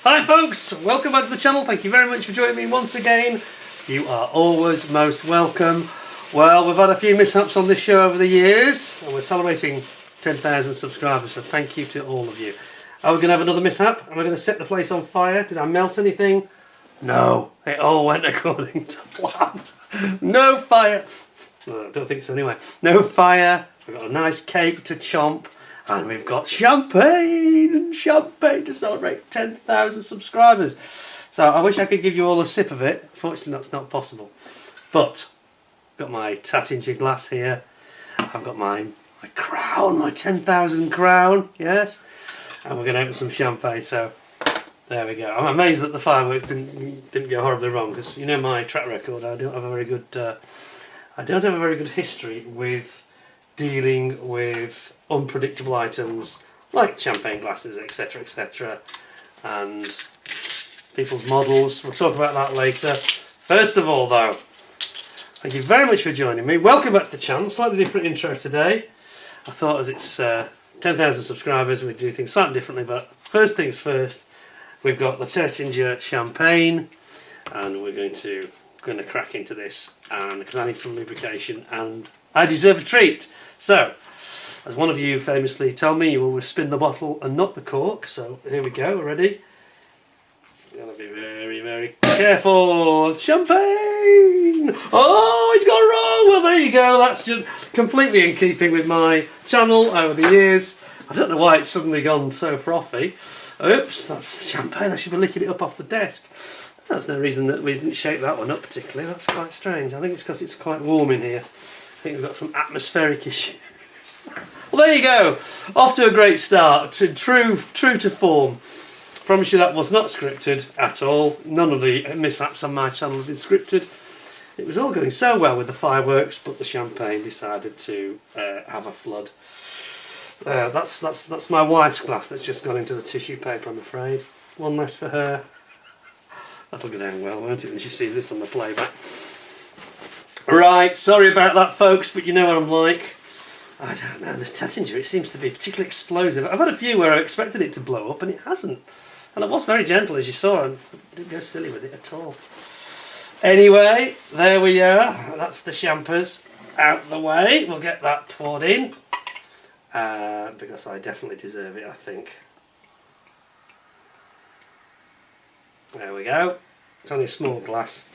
Hi folks, welcome back to the channel. Thank you very much for joining me once again. You are always most welcome. Well, we've had a few mishaps on this show over the years and we're celebrating 10,000 subscribers, so thank you to all of you. Are we going to have another mishap? Am I going to set the place on fire? Did I melt anything? No, it all went according to plan. No fire. Well, I don't think so anyway. No fire. We've got a nice cake to chomp. And we've got champagne to celebrate 10,000 subscribers. So I wish I could give you all a sip of it. Fortunately, that's not possible. But I've got my tattinger glass here. I've got my crown, my 10,000 crown. Yes. And we're going to open some champagne. So there we go. I'm amazed that the fireworks didn't go horribly wrong, because you know my track record. I don't have a very good history with dealing with unpredictable items like champagne glasses, etc, and people's models. We'll talk about that later. First of all though, thank you very much for joining me. Welcome back to the channel. Slightly different intro today. I thought as it's 10,000 subscribers we'd do things slightly differently, but first things first, we've got the Tattinger champagne and we're going to crack into this, and because I need some lubrication and I deserve a treat. So, as one of you famously told me, you always spin the bottle and not the cork. So here we go, ready? You've got to be very, very careful. Champagne! Oh, he's got it wrong! Well, there you go. That's just completely in keeping with my channel over the years. I don't know why it's suddenly gone so frothy. Oops, that's champagne. I should be licking it up off the desk. There's no reason that we didn't shake that one up particularly. That's quite strange. I think it's because it's quite warm in here. I think we've got some atmospheric issues. Well, there you go. Off to a great start. True to form. Promise you that was not scripted at all. None of the mishaps on my channel have been scripted. It was all going so well with the fireworks, but the champagne decided to have a flood. That's my wife's glass that's just gone into the tissue paper, I'm afraid. One less for her. That'll go down well, won't it, when she sees this on the playback. Right, sorry about that folks, but you know what I'm like. I don't know, the Tattinger, it seems to be particularly explosive. I've had a few where I expected it to blow up and it hasn't. And it was very gentle, as you saw, and I didn't go silly with it at all. Anyway, there we are. That's the champers out the way. We'll get that poured in. Because I definitely deserve it, I think. There we go. It's only a small glass.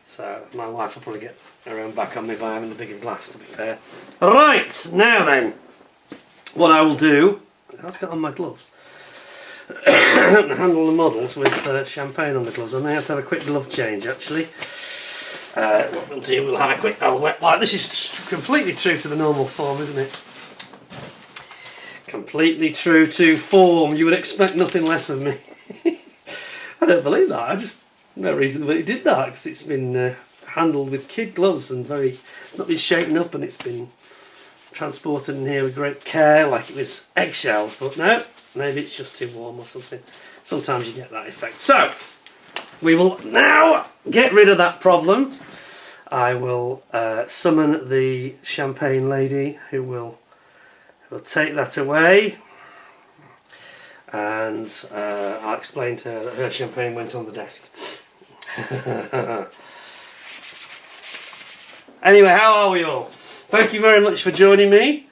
So my wife will probably get her own back on me by having a bigger glass, to be fair. Right, now then, what I will do, I've got on my gloves. I don't handle the models with champagne on the gloves. I may have to have a quick glove change actually. What we'll do, we'll have a quick wet wipe. This is completely true to the normal form, isn't it? Completely true to form. You would expect nothing less of me. I don't believe that. I just no reason that it did that, because it's been handled with kid gloves and it's not been shaken up and it's been transported in here with great care like it was eggshells. But no, maybe it's just too warm or something. Sometimes you get that effect. So we will now get rid of that problem. I will summon the champagne lady who will take that away. And I'll explain to her that her champagne went on the desk. Anyway, how are we all? Thank you very much for joining me.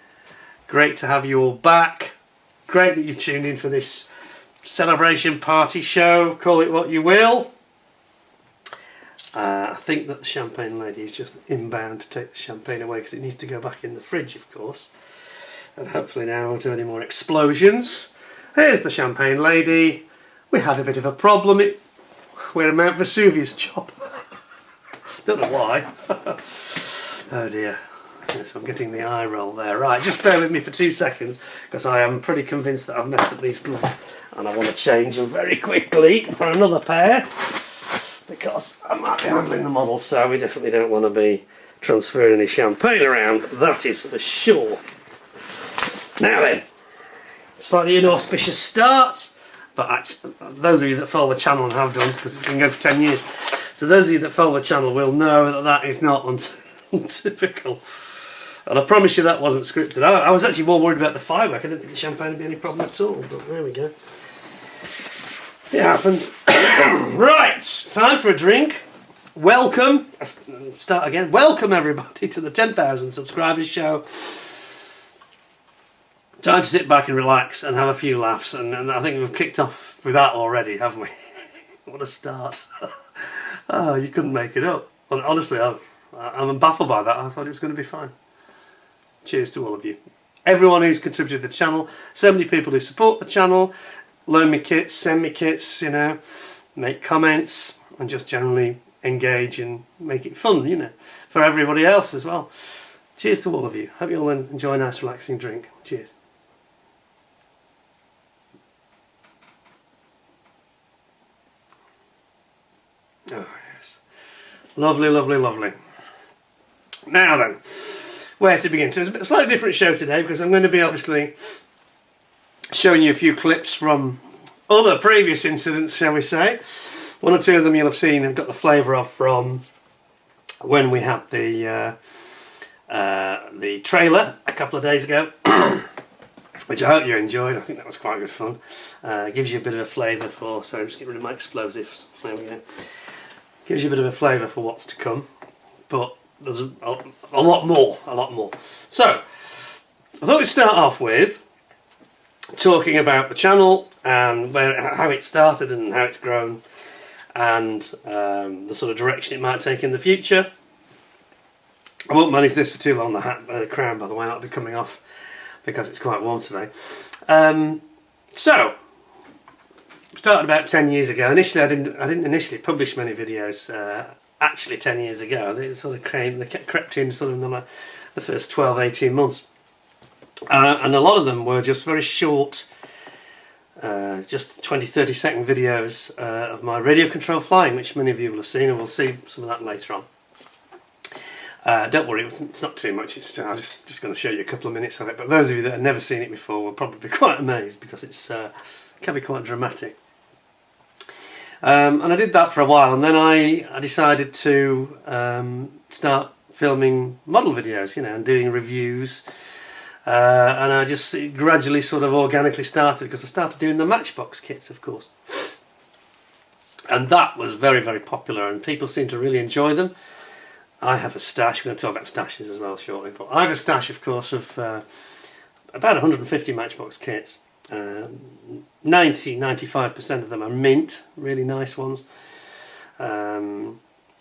Great to have you all back. Great that you've tuned in for this celebration party show. Call it what you will. I think that the champagne lady is just inbound to take the champagne away because it needs to go back in the fridge, of course. And hopefully now I won't do any more explosions. Here's the champagne lady. We had a bit of a problem. We're a Mount Vesuvius job. Don't know why. Oh dear. Yes, I'm getting the eye roll there. Right, just bear with me for 2 seconds because I am pretty convinced that I've messed up these gloves and I want to change them very quickly for another pair because I might be handling the model, so we definitely don't want to be transferring any champagne around. That is for sure. Now then. Slightly inauspicious start, but actually, those of you that follow the channel and have done, because it's been going for 10 years, so those of you that follow the channel will know that that is not untypical. And I promise you that wasn't scripted. I was actually more worried about the firework. I didn't think the champagne would be any problem at all, but there we go. It happens. Right, time for a drink. Welcome, start again. Welcome everybody to the 10,000 subscribers show. Time to sit back and relax and have a few laughs, and I think we've kicked off with that already, haven't we? What a start. Oh, you couldn't make it up. Honestly, I'm baffled by that. I thought it was going to be fine. Cheers to all of you. Everyone who's contributed to the channel, so many people who support the channel, loan me kits, send me kits, you know, make comments, and just generally engage and make it fun, you know, for everybody else as well. Cheers to all of you. Hope you all enjoy a nice relaxing drink. Cheers. Oh yes. Lovely, lovely, lovely. Now then, where to begin? So it's a slightly different show today because I'm going to be obviously showing you a few clips from other previous incidents, shall we say. One or two of them you'll have seen and got the flavour of from when we had the trailer a couple of days ago, which I hope you enjoyed. I think that was quite good fun. Gives you a bit of a flavour for, sorry, just get rid of my explosives. There we go. Gives you a bit of a flavour for what's to come, but there's a lot more, So, I thought we'd start off with talking about the channel and how it started and how it's grown, and the sort of direction it might take in the future. I won't manage this for too long. The crown, by the way, that'll be coming off because it's quite warm today. So, started about 10 years ago. Initially, I didn't initially publish many videos. Actually, 10 years ago, they sort of crept in sort of in the first 12, 18 months, and a lot of them were just very short, just 20, 30-second videos of my radio control flying, which many of you will have seen, and we'll see some of that later on. Don't worry, it's not too much. I'm just going to show you a couple of minutes of it. But those of you that have never seen it before will probably be quite amazed because it can be quite dramatic. And I did that for a while, and then I decided to start filming model videos, you know, and doing reviews. And I just gradually sort of organically started because I started doing the Matchbox kits, of course. And that was very, very popular, and people seemed to really enjoy them. I have a stash. We're going to talk about stashes as well shortly, but I have a stash, of course, of about 150 Matchbox kits. 95% of them are mint, really nice ones.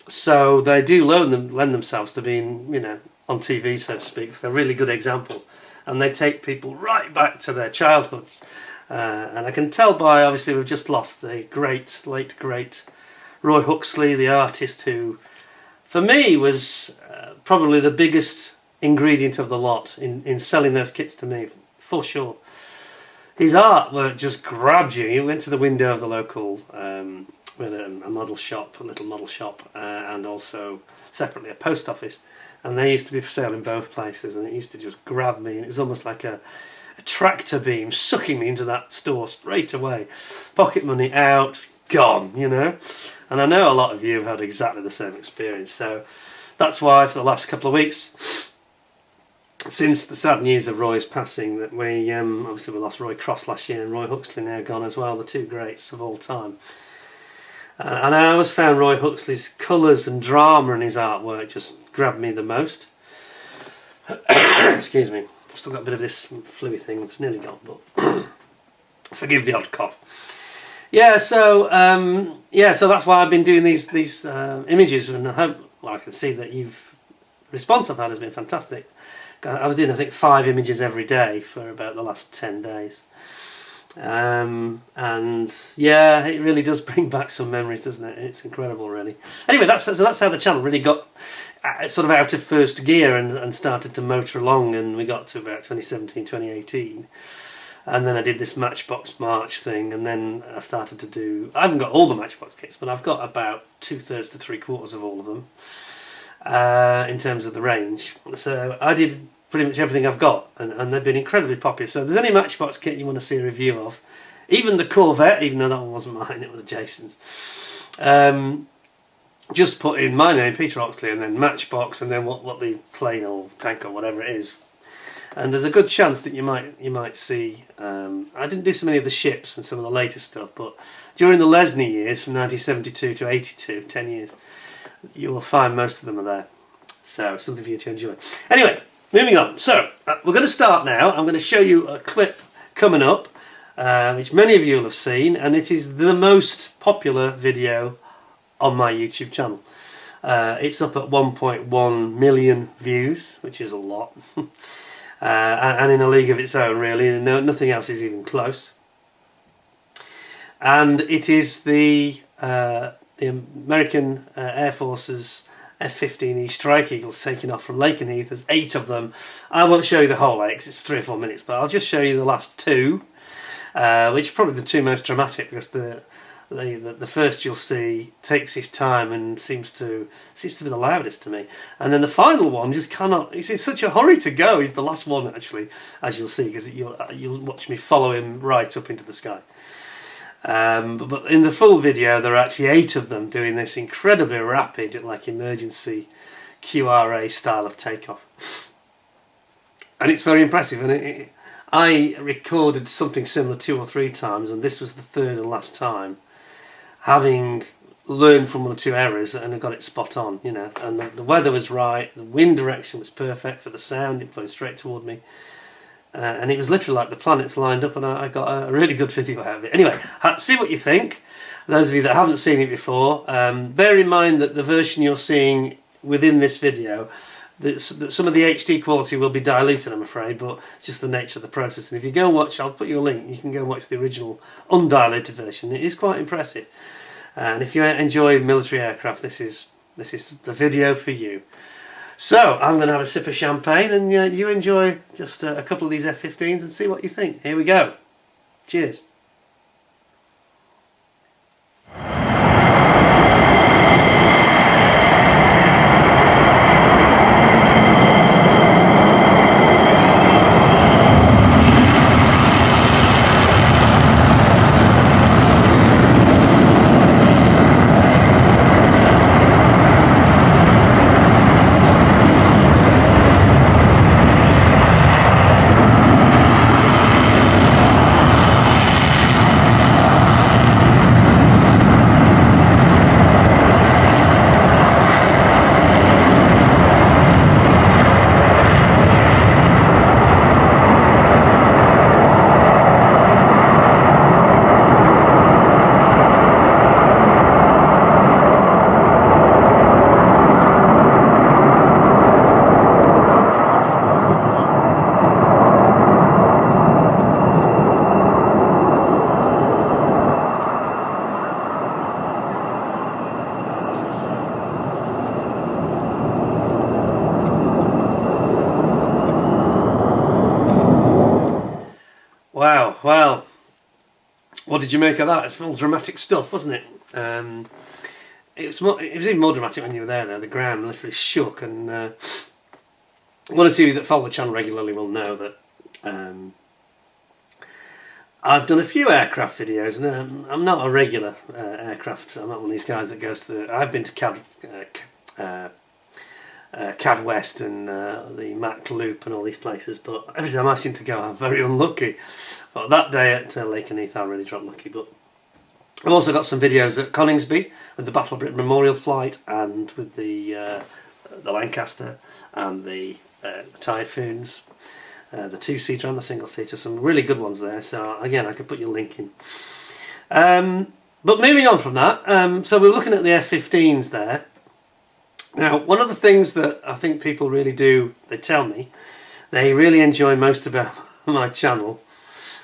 So they do lend themselves to being, you know, on TV, so to speak, because they're really good examples, and they take people right back to their childhoods. And I can tell by, obviously, we've just lost the late great Roy Huxley, the artist who, for me, was probably the biggest ingredient of the lot in selling those kits to me, for sure. His artwork just grabbed you. You went to the window of the local a model shop, a little model shop, and also separately a post office, and they used to be for sale in both places, and it used to just grab me, and it was almost like a tractor beam sucking me into that store straight away. Pocket money out, gone, you know. And I know a lot of you have had exactly the same experience, so that's why for the last couple of weeks, since the sad news of Roy's passing, that we obviously we lost Roy Cross last year and Roy Huxley now gone as well, the two greats of all time. And I always found Roy Huxley's colours and drama in his artwork just grabbed me the most. Excuse me, still got a bit of this fluey thing, it's nearly gone, but forgive the odd cough. Yeah, so that's why I've been doing these images, and I hope, well, I can see that the response I've had has been fantastic. I was doing, I think, 5 images every day for about the last 10 days. And yeah, it really does bring back some memories, doesn't it? It's incredible, really. Anyway, that's how the channel really got sort of out of first gear and started to motor along, and we got to about 2017, 2018. And then I did this Matchbox March thing, and then I started to do, I haven't got all the Matchbox kits, but I've got about 2/3 to 3/4 of all of them. In terms of the range, so I did pretty much everything I've got, and they've been incredibly popular. So if there's any Matchbox kit you want to see a review of, even the Corvette, even though that one wasn't mine, it was Jason's, just put in my name, Peter Oxley, and then Matchbox, and then what the plane or tank or whatever it is, and there's a good chance that you might see. I didn't do so many of the ships and some of the later stuff, but during the Lesney years from 1972 to 82, 10 years, you will find most of them are there. So something for you to enjoy. Anyway, moving on. So we're going to start now. I'm going to show you a clip coming up, which many of you will have seen, and it is the most popular video on my YouTube channel. It's up at 1.1 million views, which is a lot, and in a league of its own, really. Nothing else is even close. And it is the American Air Force's F-15E Strike Eagles taking off from Lakenheath. There's 8 of them. I won't show you the whole 8 because it's 3 or 4 minutes, but I'll just show you the last 2, which are probably the 2 most dramatic, because the first you'll see takes his time and seems to be the loudest to me, and then the final one just cannot. He's in such a hurry to go. He's the last one, actually, as you'll see, because you'll watch me follow him right up into the sky. But in the full video, there are actually 8 of them doing this incredibly rapid, like emergency QRA style of takeoff, and it's very impressive. And I recorded something similar 2 or 3 times, and this was the 3rd and last time, having learned from 1 or 2 errors, and I got it spot on, you know. And the weather was right, the wind direction was perfect for the sound. It blew straight toward me. And it was literally like the planets lined up, and I got a really good video out of it. Anyway, see what you think. Those of you that haven't seen it before, bear in mind that the version you're seeing within this video, that some of the HD quality will be diluted, I'm afraid, but it's just the nature of the process. And if you go and watch, I'll put you a link, you can go and watch the original undiluted version. It is quite impressive. And if you enjoy military aircraft, this is the video for you. So I'm going to have a sip of champagne, and you enjoy just a couple of these F-15s and see what you think. Here we go. Cheers. Wow, well, what did you make of that? It's full dramatic stuff, wasn't it? It was even more dramatic when you were there, though. The ground literally shook, and one or two of you that follow the channel regularly will know that I've done a few aircraft videos, and I'm not a regular aircraft. I'm not one of these guys that goes to the... I've been to CAD West and the Mac Loop and all these places, but every time I seem to go, I'm very unlucky. But that day at Lakenheath, I really dropped lucky. But I've also got some videos at Coningsby with the Battle of Britain Memorial Flight, and with the Lancaster and the Typhoons, the 2-seater and the single-seater. Some really good ones there. So again, I could put your link in. But moving on from that, so we're looking at the F-15s there. Now, one of the things that I think people really do, they tell me, they really enjoy most about my channel,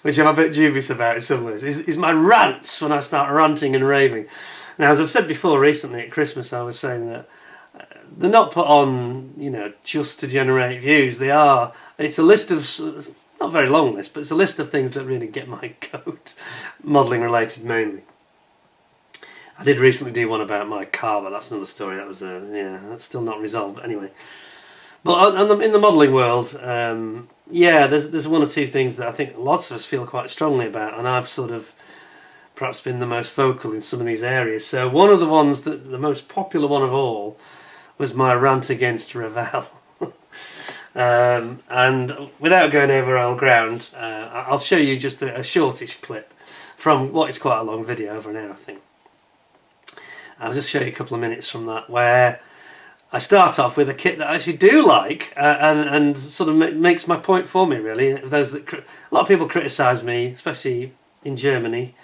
which I'm a bit dubious about in some ways, is my rants, when I start ranting and raving. Now, as I've said before, recently at Christmas, I was saying that they're not put on, you know, just to generate views. They are, it's a list of, not a very long list, but it's a list of things that really get my goat, modelling related mainly. I did recently do one about my car, but that's another story. That was yeah, that's still not resolved. But anyway, but in the modelling world, yeah, there's one or two things that I think lots of us feel quite strongly about, and I've sort of perhaps been the most vocal in some of these areas. So one of the ones that the most popular one of all was my rant against Revel. And without going over old ground, I'll show you just a shortish clip from what is quite a long video, over an hour I think. I'll just show you a couple of minutes from that, where I start off with a kit that I actually do like, and sort of makes my point for me really. Those that a lot of people criticise me, especially in Germany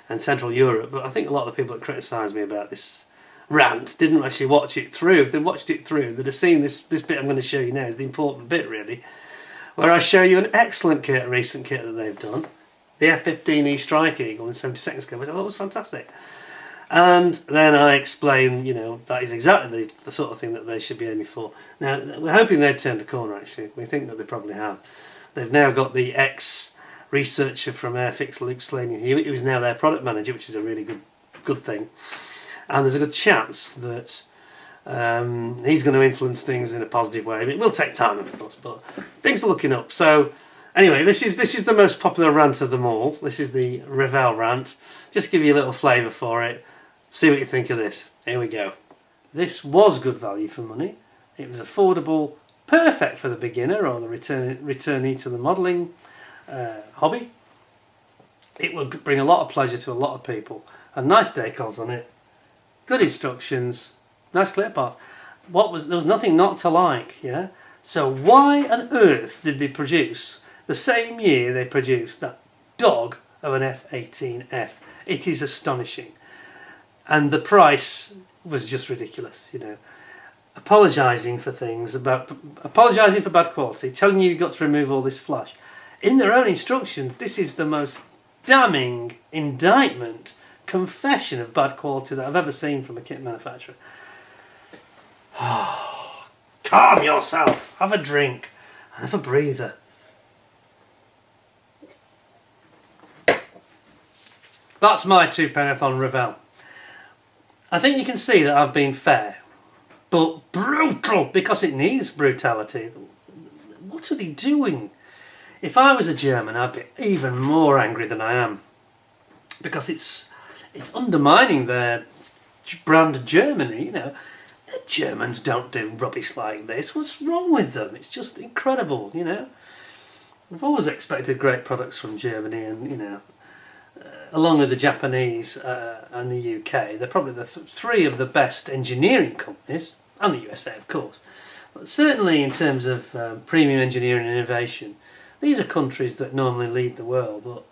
and Central Europe, but I think a lot of the people that criticise me about this rant didn't actually watch it through. If they watched it through, they'd have seen this bit I'm going to show you now is the important bit really, where I show you an excellent kit, a recent kit that they've done, the F-15E Strike Eagle in 72nd scale, which I thought was fantastic. And then I explain, you know, that is exactly the sort of thing that they should be aiming for. Now, we're hoping they've turned a corner actually. We think that they probably have. They've now got the ex-researcher from Airfix, Luke Slaney, who is now their product manager, which is a really good thing. And there's a good chance that he's going to influence things in a positive way. It will take time, of course, but things are looking up. So, anyway, this is the most popular rant of them all. This is the Revel rant. Just give you a little flavour for it. See what you think of this. Here we go. This was good value for money. It was affordable, perfect for the beginner or the returnee to the modelling hobby. It will bring a lot of pleasure to a lot of people. And nice decals on it. Good instructions. Nice clear parts. There was nothing not to like, yeah? So why on earth did they produce the same year they produced that dog of an F-18F? It is astonishing. And the price was just ridiculous, you know. Apologising for things, apologising for bad quality, telling you you've got to remove all this flash. In their own instructions, this is the most damning indictment, confession of bad quality that I've ever seen from a kit manufacturer. Calm yourself, have a drink, and have a breather. That's my 2 on Revel. I think you can see that I've been fair, but brutal, because it needs brutality. What are they doing? If I was a German, I'd be even more angry than I am, because it's undermining their brand Germany, you know. The Germans don't do rubbish like this. What's wrong with them? It's just incredible, you know. I've always expected great products from Germany, and, you know, along with the Japanese and the UK, they're probably the three of the best engineering companies, and the USA of course, but certainly in terms of premium engineering and innovation, these are countries that normally lead the world, but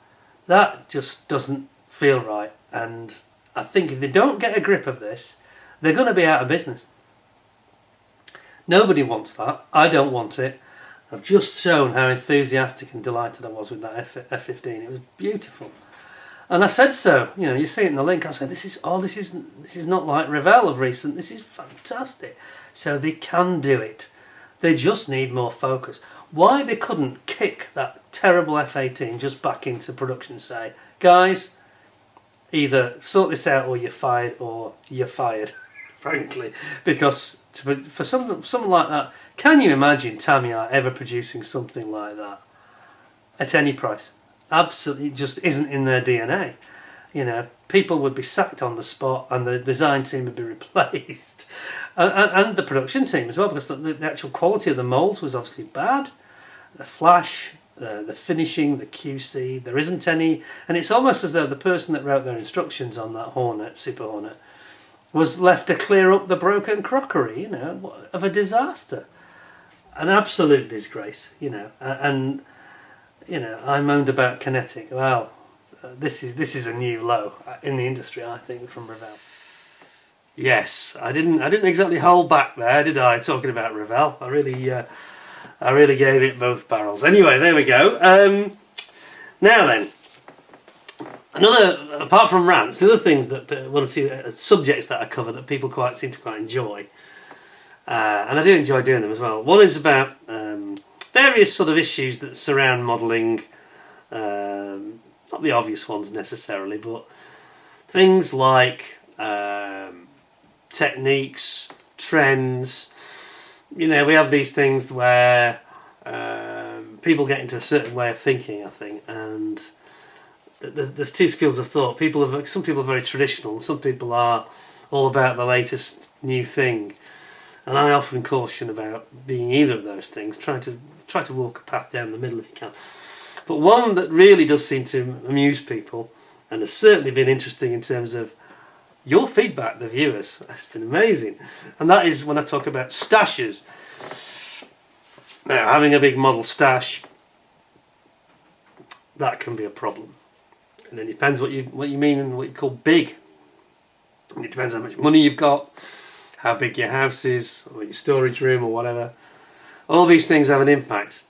that just doesn't feel right. And I think if they don't get a grip of this, they're going to be out of business. Nobody wants that. I don't want it. I've just shown how enthusiastic and delighted I was with that F-15. It was beautiful. And I said so, you know, you see it in the link. I said, this is not like Revel of recent. This is fantastic. So they can do it. They just need more focus. Why they couldn't kick that terrible F-18 just back into production and say, guys, either sort this out or you're fired, frankly. Because for something like that, can you imagine Tamiya ever producing something like that at any price? Absolutely, just isn't in their DNA. You know, people would be sacked on the spot, and the design team would be replaced, and the production team as well, because the actual quality of the moulds was obviously bad. The flash, the finishing, the QC, there isn't any, and it's almost as though the person that wrote their instructions on that Hornet, Super Hornet, was left to clear up the broken crockery. You know, of a disaster, an absolute disgrace. You know, and. You know, I moaned about Kinetic. Well, this is a new low in the industry, I think, from Revel. Yes, I didn't exactly hold back there, did I? Talking about Revel, I really gave it both barrels. Anyway, there we go. Now then, apart from rants, the other things that one or two subjects that I cover that people seem to quite enjoy, and I do enjoy doing them as well. One is about various sort of issues that surround modelling, not the obvious ones necessarily, but things like techniques, trends. You know, we have these things where people get into a certain way of thinking, I think, and there's two schools of thought. Some people are very traditional, and some people are all about the latest new thing. And I often caution about being either of those things. Try to walk a path down the middle if you can. But one that really does seem to amuse people, and has certainly been interesting in terms of your feedback, the viewers. It's been amazing. And that is when I talk about stashes. Now, having a big model stash, that can be a problem. And then it depends what you mean and what you call big. And it depends how much money you've got, how big your house is, or your storage room, or whatever. All these things have an impact.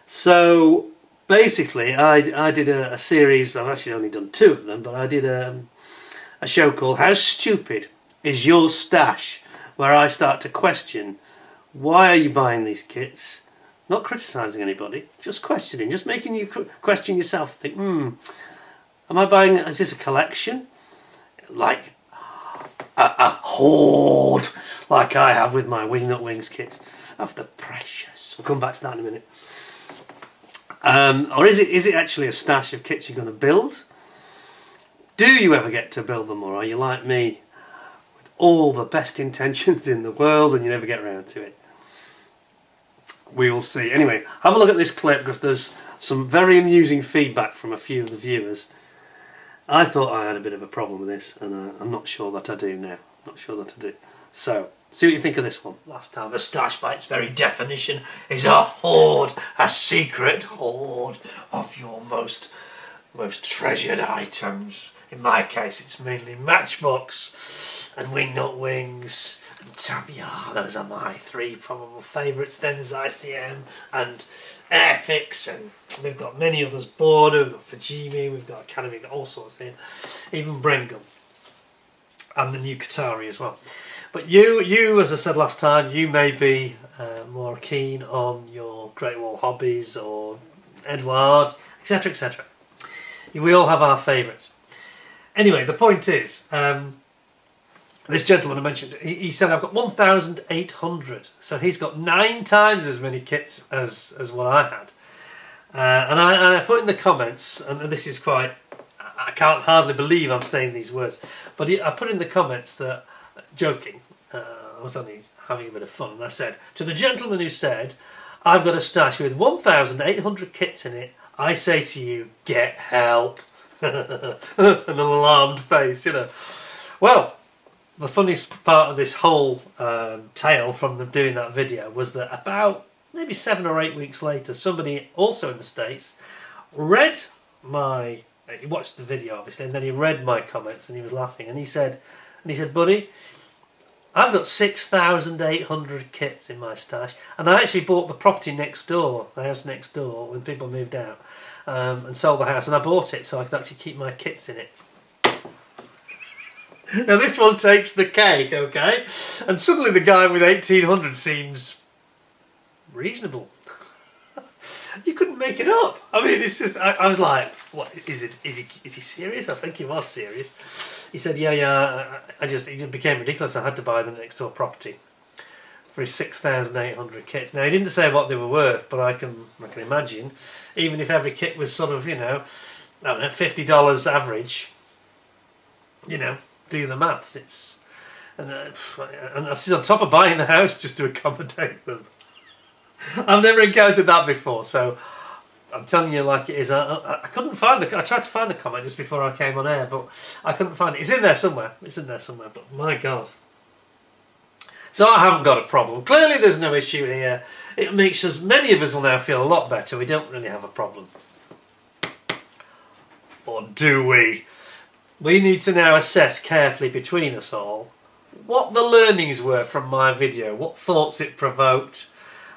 So basically, I did a series. I've actually only done 2 of them, but I did a show called "How Stupid Is Your Stash?", where I start to question, why are you buying these kits? Not criticising anybody, just questioning, just making you question yourself. Think, am I buying? Is this a collection? Like a hoard, like I have with my Wingnut Wings kits of the precious. We'll come back to that in a minute. Or is it actually a stash of kits you're going to build? Do you ever get to build them, or are you like me, with all the best intentions in the world and you never get around to it? We will see. Anyway, have a look at this clip because there's some very amusing feedback from a few of the viewers. I thought I had a bit of a problem with this, and I'm not sure that I do now. Not sure that I do. So, see what you think of this one. Last time, a stash by its very definition is a hoard, a secret hoard of your most treasured items. In my case, it's mainly Matchbox and Wingnut Wings and Tamiya. Those are my 3 probable favourites. Then there's ICM and Airfix, and we've got many others. Border, we've got Fujimi, we've got Academy, we've got all sorts here. Even Brengham. And the new Qatari as well. But you, as I said last time, you may be more keen on your Great Wall Hobbies or Edward, etc, etc. We all have our favourites. Anyway, the point is, this gentleman I mentioned, he said I've got 1,800, so he's got 9 times as many kits as what I had. And I put in the comments, and this is quite, I can't hardly believe I'm saying these words, but I put in the comments that, joking, I was only having a bit of fun, and I said, to the gentleman who said, I've got a stash with 1,800 kits in it, I say to you, get help. An alarmed face, you know. Well, the funniest part of this whole tale from them doing that video was that about maybe 7 or 8 weeks later, somebody also in the States read my, he watched the video obviously, and then he read my comments and he was laughing, and he said, buddy, I've got 6,800 kits in my stash, and I actually bought the property next door, the house next door, when people moved out, and sold the house, and I bought it so I could actually keep my kits in it. Now this one takes the cake, okay? And suddenly the guy with 1,800 seems reasonable. You couldn't make it up. I mean, it's just, I was like, what, is he serious? I think he was serious. He said, yeah, it just became ridiculous. I had to buy the next door property for his 6,800 kits. Now, he didn't say what they were worth, but I can imagine, even if every kit was sort of, you know, I don't know, $50 average, you know, do the maths. It's and this is on top of buying the house just to accommodate them. I've never encountered that before, so I'm telling you like it is. I couldn't find I tried to find the comment just before I came on air, but I couldn't find it. It's in there somewhere. It's in there somewhere. But my God. So I haven't got a problem. Clearly, there's no issue here. It makes us, many of us will now feel a lot better. We don't really have a problem, or do we? We need to now assess carefully between us all what the learnings were from my video, what thoughts it provoked,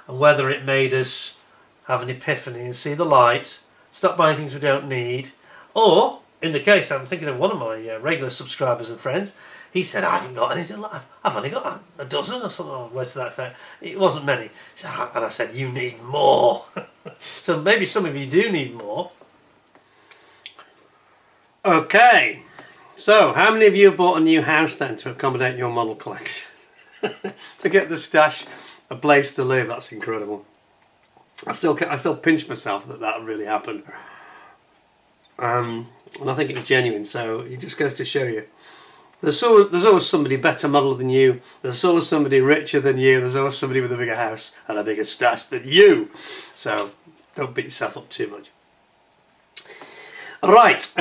and whether it made us have an epiphany and see the light, stop buying things we don't need, or, in the case, I'm thinking of one of my regular subscribers and friends, he said, I haven't got anything like, I've only got a dozen or something, or words to that effect. It wasn't many. And I said, you need more. So maybe some of you do need more. Okay. So, how many of you have bought a new house then to accommodate your model collection? To get the stash a place to live, that's incredible. I still pinch myself that really happened. And I think it was genuine, so it just goes to show you There's always somebody better model than you. There's always somebody richer than you. There's always somebody with a bigger house and a bigger stash than you. So don't beat yourself up too much. Right.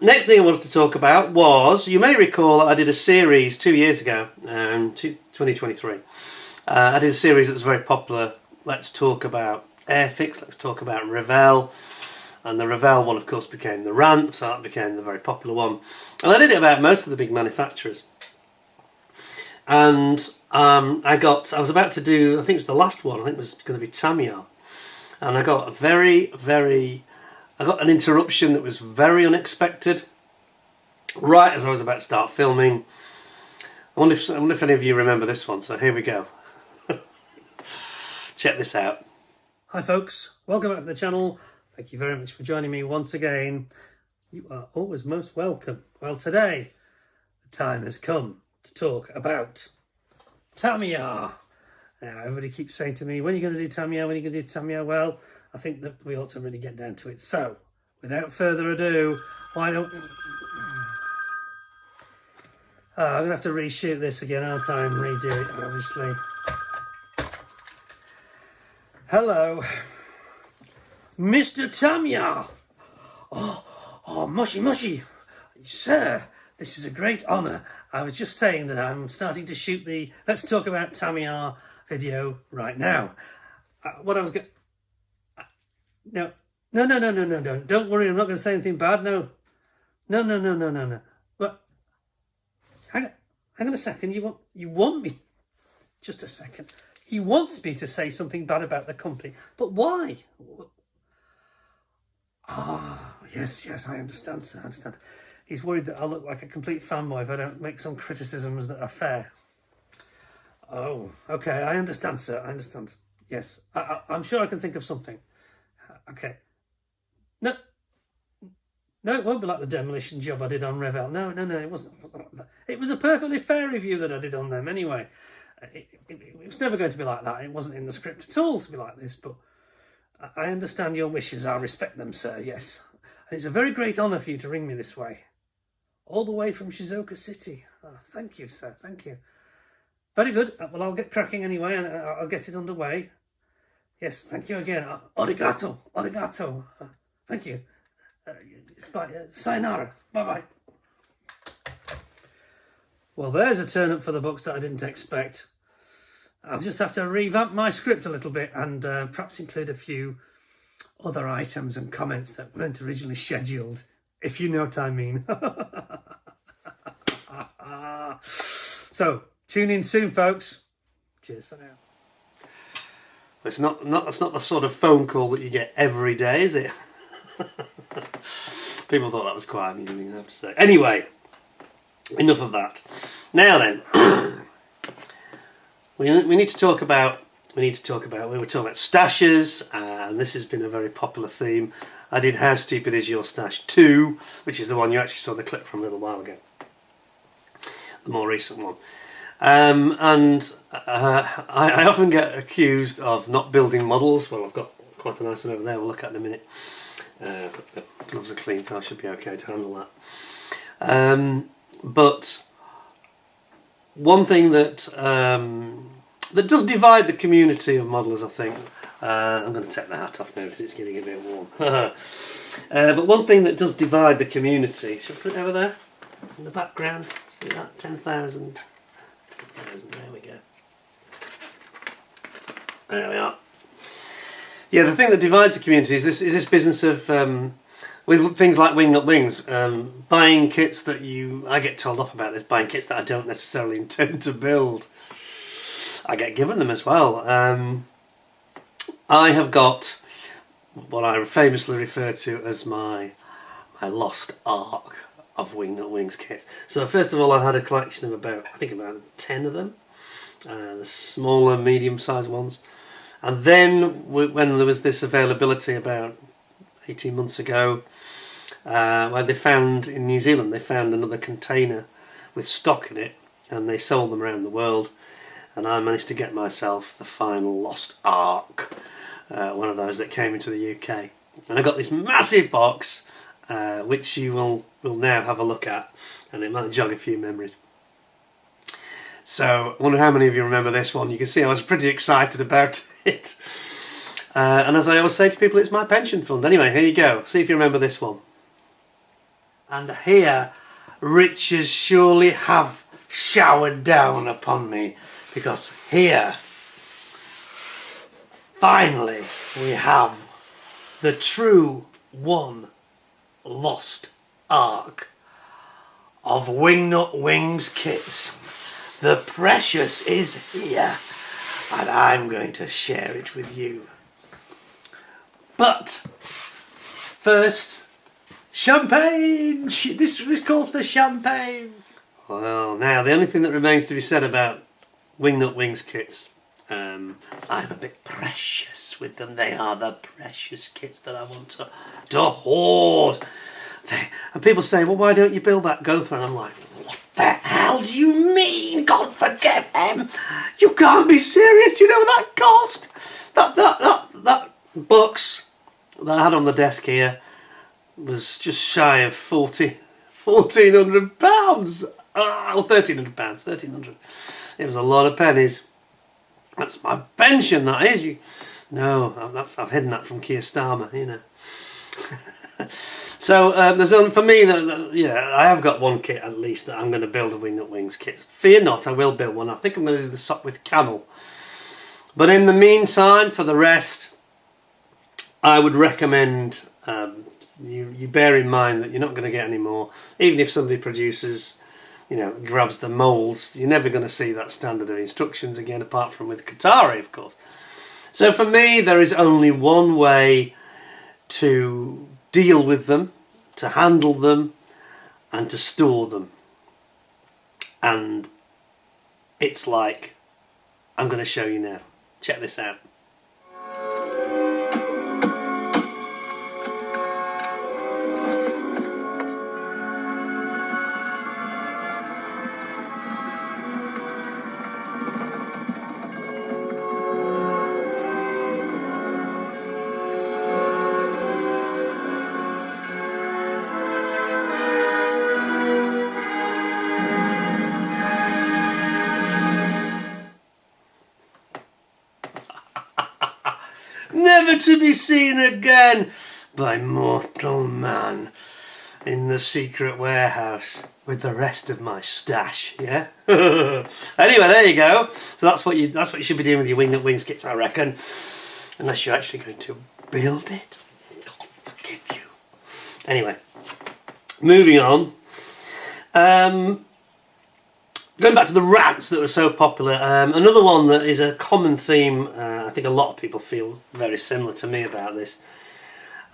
Next thing I wanted to talk about was, you may recall I did a series 2 years ago, 2023. I did a series that was very popular. Let's talk about Airfix. Let's talk about Revel. And the Revel one, of course, became the Rant, so that became the very popular one. And I did it about most of the big manufacturers. And I was about to do, I think it was the last one, I think it was going to be Tamiya. And I got I got an interruption that was very unexpected, right as I was about to start filming. I wonder if any of you remember this one, so here we go. Check this out. Hi folks, welcome back to the channel. Thank you very much for joining me once again. You are always most welcome. Well, today the time has come to talk about Tamiya. Now, everybody keeps saying to me, when are you going to do Tamiya? When are you going to do Tamiya? Well, I think that we ought to really get down to it. So, without further ado, why don't... I'm going to have to reshoot this again, aren't I, and redo it, obviously. Hello, Mr. Tamiya. Oh, mushy, mushy. Sir, this is a great honour. I was just saying that I'm starting to shoot the Let's Talk About Tamiya video right now. What I was going... No. Don't worry, I'm not going to say anything bad. No. But hang on a second. You want me? Just a second. He wants me to say something bad about the company, but why? Yes, I understand, sir. I understand. He's worried that I'll look like a complete fanboy if I don't make some criticisms that are fair. Oh, okay. I understand, sir. I understand. Yes, I'm sure I can think of something. Okay. No, it won't be like the demolition job I did on Revel. No, it wasn't. It was a perfectly fair review that I did on them anyway. It was never going to be like that. It wasn't in the script at all to be like this, but I understand your wishes. I respect them, sir, yes. And it's a very great honour for you to ring me this way. All the way from Shizuoka City. Oh, thank you, sir, thank you. Very good. Well, I'll get cracking anyway, and I'll get it underway. Yes, thank you again. Arigato. Thank you. Sayonara. Bye-bye. Well, there's a turn up for the books that I didn't expect. I'll just have to revamp my script a little bit and perhaps include a few other items and comments that weren't originally scheduled, if you know what I mean. So, tune in soon, folks. Cheers for now. It's not the sort of phone call that you get every day, is it? People thought that was quite amusing, I have to say. Anyway, enough of that. Now then, we need to talk about. We were talking about stashes, and this has been a very popular theme. I did How Stupid Is Your Stash 2, which is the one you actually saw the clip from a little while ago. The more recent one. I often get accused of not building models. Well, I've got quite a nice one over there we'll look at in a minute. The gloves are clean, so I should be okay to handle that. But one thing that does divide the community of modelers, I think, I'm going to take the hat off now because it's getting a bit warm. But one thing that does divide the community, should I put it over there in the background? See that? 10,000. There we go. There we are. Yeah, the thing that divides the community is this business of with things like Wingnut Wings, buying kits that I get told off about this, buying kits that I don't necessarily intend to build. I get given them as well. I have got what I famously refer to as my lost ark of Wingnut Wings kits. So first of all, I had a collection of about 10 of them, the smaller, medium-sized ones. And then when there was this availability about 18 months ago, where they found in New Zealand, they found another container with stock in it, and they sold them around the world. And I managed to get myself the final lost ark, one of those that came into the UK. And I got this massive box, which you will now have a look at. and it might jog a few memories. So I wonder how many of you remember this one. You can see I was pretty excited about it. And as I always say to people, it's my pension fund. Anyway, here you go. See if you remember this one. And here, riches surely have showered down upon me, because here, finally, we have the true one lost ark of Wingnut Wings kits. The precious is here, and I'm going to share it with you. But first, champagne! This calls for champagne. Well, now the only thing that remains to be said about Wingnut Wings kits, I'm a bit precious with them. They are the precious kits that I want to hoard. And people say, well, why don't you build that Gotha? And I'm like, what the hell do you mean? God forgive him! You can't be serious. You know what that cost? That box that I had on the desk here was just shy of £1,400. Or £1,300. 1,300. It was a lot of pennies. That's my pension, that is. No, I've hidden that from Keir Starmer, you know. So there's only, for me, I have got one kit at least that I'm going to build a Wingnut Wings kit. Fear not, I will build one. I think I'm going to do the sock with camel. But in the meantime, for the rest, I would recommend you bear in mind that you're not going to get any more. Even if somebody produces, grabs the moulds, you're never going to see that standard of instructions again, apart from with Qatari, of course. So for me, there is only one way to deal with them, to handle them, and to store them. And it's like I'm going to show you now. Check this out. Never to be seen again by mortal man in the secret warehouse with the rest of my stash. Yeah. Anyway, there you go. So that's what you should be doing with your Wingnut Wings kits, I reckon. Unless you're actually going to build it. God forgive you. Anyway, moving on. Going back to the rants that were so popular, another one that is a common theme, I think a lot of people feel very similar to me about this,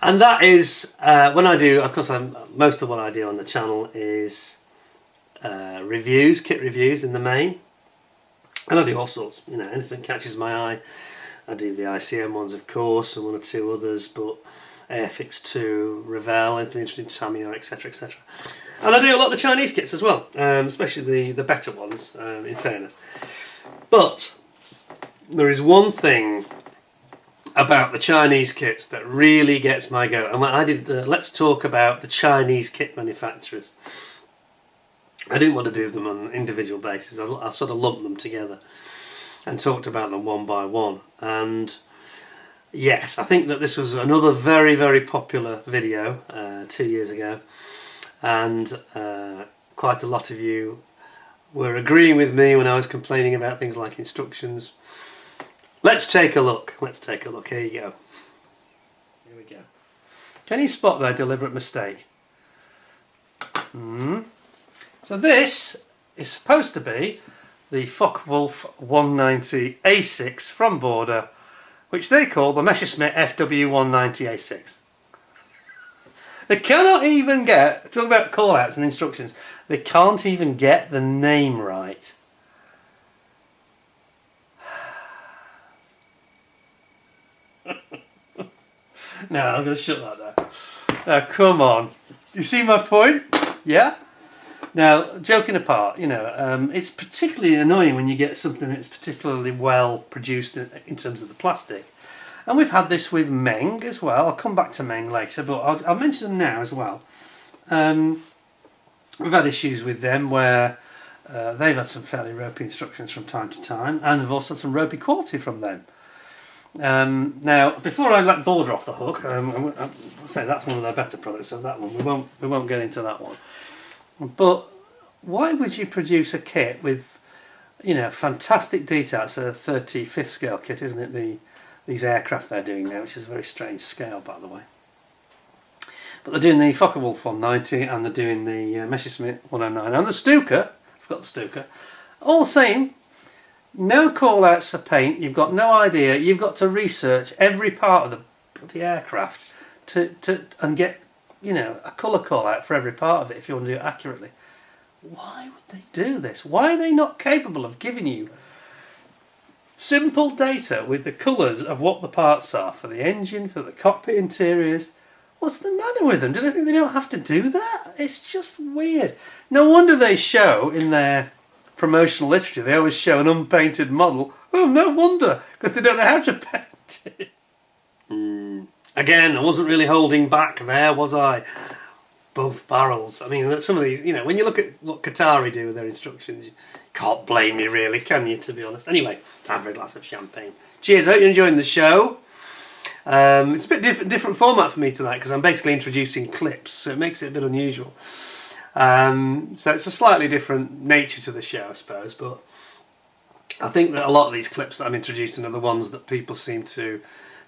and that is when I do, of course most of what I do on the channel is reviews, kit reviews in the main, and I do all sorts, anything catches my eye. I do the ICM ones, of course, and one or two others, but Airfix 2, Revel, anything interesting, Tamiya, etc, etc. And I do a lot of the Chinese kits as well, especially the better ones, in fairness. But there is one thing about the Chinese kits that really gets my goat. And I did, let's talk about the Chinese kit manufacturers. I didn't want to do them on an individual basis. I sort of lumped them together and talked about them one by one. And yes, I think that this was another very, very popular video 2 years ago. And quite a lot of you were agreeing with me when I was complaining about things like instructions. Let's take a look. Let's take a look. Here you go. Here we go. Can you spot their deliberate mistake? So this is supposed to be the Focke-Wulf 190 A6 from Border, which they call the Messerschmitt FW 190 A6. They cannot even get, talk about call-outs and instructions, they can't even get the name right. No, I'm going to shut that down. Now, come on. You see my point? Yeah? Now, joking apart, it's particularly annoying when you get something that's particularly well produced in terms of the plastic. And we've had this with Meng as well. I'll come back to Meng later, but I'll mention them now as well. we've had issues with them where they've had some fairly ropey instructions from time to time, and we've also had some ropey quality from them. Now, before I let Border off the hook, I'll say that's one of their better products. So that one we won't get into that one. But why would you produce a kit with, you know, fantastic detail? It's a 35th scale kit, isn't it? These aircraft they're doing now, which is a very strange scale, by the way. But they're doing the Focke-Wulf 190 and they're doing the Messerschmitt 109 and the Stuka. I forgot the Stuka. All the same. No call-outs for paint. You've got no idea. You've got to research every part of the bloody aircraft and get, you know, a colour call-out for every part of it if you want to do it accurately. Why would they do this? Why are they not capable of giving you simple data with the colours of what the parts are for the engine, for the cockpit interiors? What's the matter with them? Do they think they don't have to do that? It's just weird. No wonder they show in their promotional literature, they always show an unpainted model. Oh, no wonder, because they don't know how to paint it. Again, I wasn't really holding back there, was I? Both barrels. I mean, some of these, you know, when you look at what Qatari do with their instructions, you can't blame me really, can you, to be honest? Anyway, time for a glass of champagne. Cheers, I hope you're enjoying the show. It's a bit different format for me tonight because I'm basically introducing clips, so it makes it a bit unusual. So it's a slightly different nature to the show, I suppose, but I think that a lot of these clips that I'm introducing are the ones that people seem to